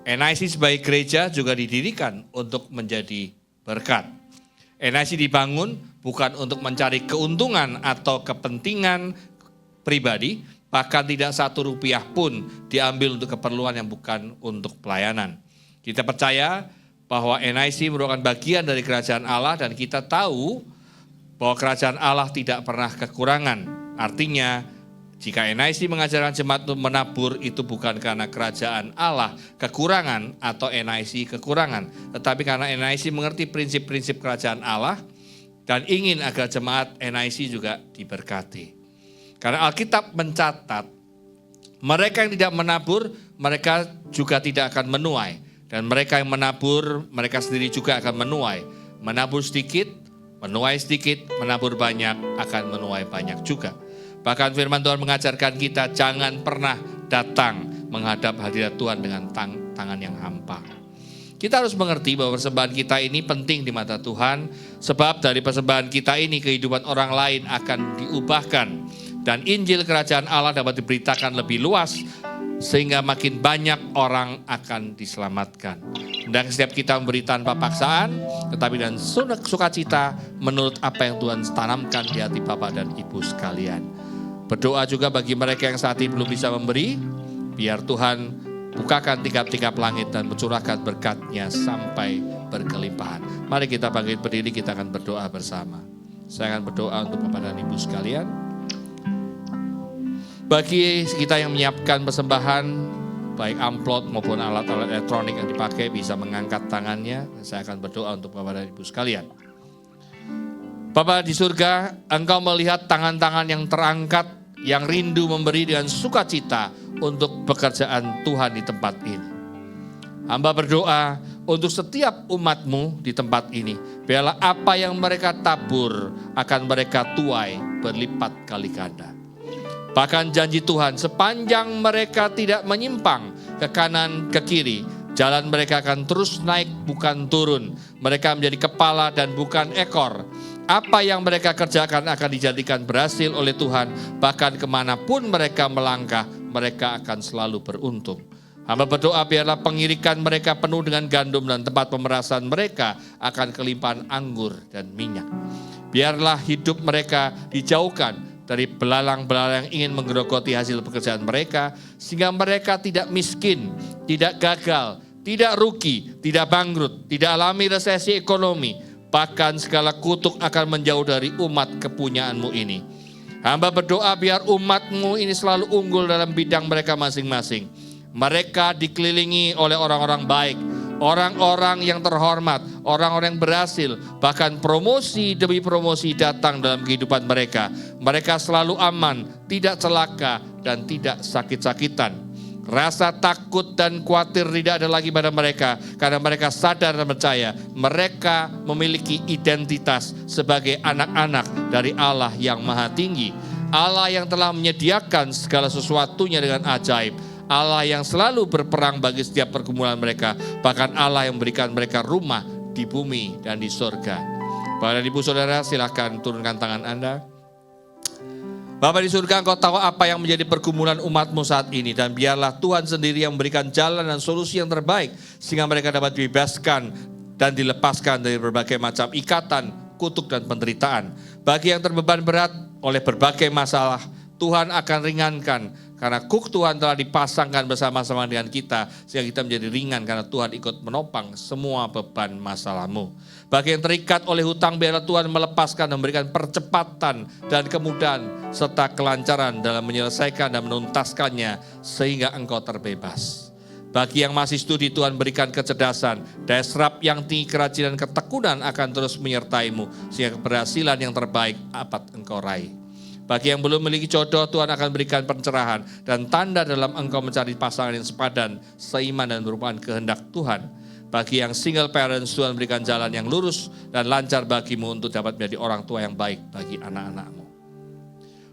Speaker 5: NIC sebagai gereja juga didirikan untuk menjadi berkat. NIC dibangun bukan untuk mencari keuntungan atau kepentingan pribadi, bahkan tidak satu rupiah pun diambil untuk keperluan yang bukan untuk pelayanan. Kita percaya bahwa NIC merupakan bagian dari kerajaan Allah dan kita tahu bahwa kerajaan Allah tidak pernah kekurangan. Artinya, jika NIC mengajarkan jemaat untuk menabur, itu bukan karena kerajaan Allah kekurangan atau NIC kekurangan. Tetapi karena NIC mengerti prinsip-prinsip kerajaan Allah dan ingin agar jemaat NIC juga diberkati. Karena Alkitab mencatat, mereka yang tidak menabur, mereka juga tidak akan menuai. Dan mereka yang menabur, mereka sendiri juga akan menuai. Menabur sedikit, menuai sedikit, menabur banyak, akan menuai banyak juga. Bahkan firman Tuhan mengajarkan kita jangan pernah datang menghadap hadirat Tuhan dengan tangan yang hampa. Kita harus mengerti bahwa persembahan kita ini penting di mata Tuhan, sebab dari persembahan kita ini kehidupan orang lain akan diubahkan. Dan Injil Kerajaan Allah dapat diberitakan lebih luas, sehingga makin banyak orang akan diselamatkan. Dan setiap kita memberi tanpa paksaan, tetapi dan sukacita menurut apa yang Tuhan tanamkan di hati Bapak dan Ibu sekalian. Berdoa juga bagi mereka yang saat ini belum bisa memberi, biar Tuhan bukakan tingkap-tingkap langit dan mencurahkan berkat-Nya sampai berkelimpahan. Mari kita bangkit berdiri, kita akan berdoa bersama. Saya akan berdoa untuk Bapak dan Ibu sekalian. Bagi kita yang menyiapkan persembahan, baik amplop maupun alat-alat elektronik yang dipakai, bisa mengangkat tangannya. Saya akan berdoa untuk Bapak dan Ibu sekalian. Bapa di surga, Engkau melihat tangan-tangan yang terangkat, yang rindu memberi dengan sukacita untuk pekerjaan Tuhan di tempat ini. Hamba berdoa untuk setiap umat-Mu di tempat ini. Biarlah apa yang mereka tabur akan mereka tuai berlipat kali ganda. Bahkan janji Tuhan, sepanjang mereka tidak menyimpang ke kanan ke kiri, jalan mereka akan terus naik bukan turun. Mereka menjadi kepala dan bukan ekor. Apa yang mereka kerjakan akan dijadikan berhasil oleh Tuhan. Bahkan kemanapun mereka melangkah, mereka akan selalu beruntung. Hamba berdoa biarlah pengirikan mereka penuh dengan gandum dan tempat pemerasan mereka akan kelimpahan anggur dan minyak. Biarlah hidup mereka dijauhkan dari belalang-belalang yang ingin menggerogoti hasil pekerjaan mereka, sehingga mereka tidak miskin, tidak gagal, tidak rugi, tidak bangkrut, tidak alami resesi ekonomi. Bahkan segala kutuk akan menjauh dari umat kepunyaan-Mu ini. Hamba berdoa biar umat-Mu ini selalu unggul dalam bidang mereka masing-masing. Mereka dikelilingi oleh orang-orang baik, orang-orang yang terhormat, orang-orang yang berhasil. Bahkan promosi demi promosi datang dalam kehidupan mereka. Mereka selalu aman, tidak celaka, dan tidak sakit-sakitan. Rasa takut dan khawatir tidak ada lagi pada mereka, karena mereka sadar dan percaya mereka memiliki identitas sebagai anak-anak dari Allah yang Maha Tinggi. Allah yang telah menyediakan segala sesuatunya dengan ajaib. Allah yang selalu berperang bagi setiap pergumulan mereka. Bahkan Allah yang memberikan mereka rumah di bumi dan di surga. Bapak dan Ibu Saudara, silakan turunkan tangan Anda. Bapa di surga, Engkau tahu apa yang menjadi pergumulan umat-Mu saat ini. Dan biarlah Tuhan sendiri yang memberikan jalan dan solusi yang terbaik. Sehingga mereka dapat dibebaskan dan dilepaskan dari berbagai macam ikatan, kutuk dan penderitaan. Bagi yang terbeban berat oleh berbagai masalah, Tuhan akan ringankan. Karena kuk Tuhan telah dipasangkan bersama-sama dengan kita. Sehingga kita menjadi ringan karena Tuhan ikut menopang semua beban masalahmu. Bagi yang terikat oleh hutang, biarlah Tuhan melepaskan dan memberikan percepatan dan kemudahan serta kelancaran dalam menyelesaikan dan menuntaskannya sehingga engkau terbebas. Bagi yang masih studi, Tuhan berikan kecerdasan, daya serap yang tinggi, kerajinan, ketekunan akan terus menyertaimu sehingga keberhasilan yang terbaik dapat engkau raih. Bagi yang belum memiliki jodoh, Tuhan akan berikan pencerahan dan tanda dalam engkau mencari pasangan yang sepadan, seiman dan merupakan kehendak Tuhan. Bagi yang single parents, Tuhan berikan jalan yang lurus dan lancar bagimu untuk dapat menjadi orang tua yang baik bagi anak-anakmu.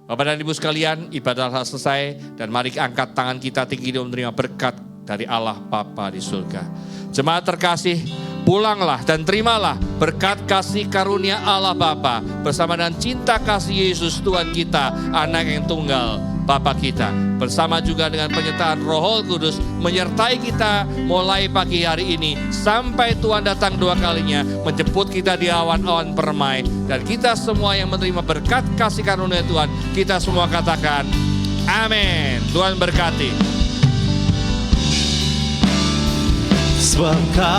Speaker 5: Bapak dan Ibu sekalian, ibadah telah selesai dan mari angkat tangan kita tinggi dan menerima berkat dari Allah Bapa di surga. Jemaat terkasih, pulanglah dan terimalah berkat kasih karunia Allah Bapa bersama dengan cinta kasih Yesus Tuhan kita, anak yang tunggal Bapa kita. Bersama juga dengan penyertaan Roh Kudus menyertai kita mulai pagi hari ini sampai Tuhan datang dua kalinya menjemput kita di awan-awan permai. Dan kita semua yang menerima berkat kasih karunia Tuhan, kita semua katakan amin. Tuhan berkati.
Speaker 2: Sebab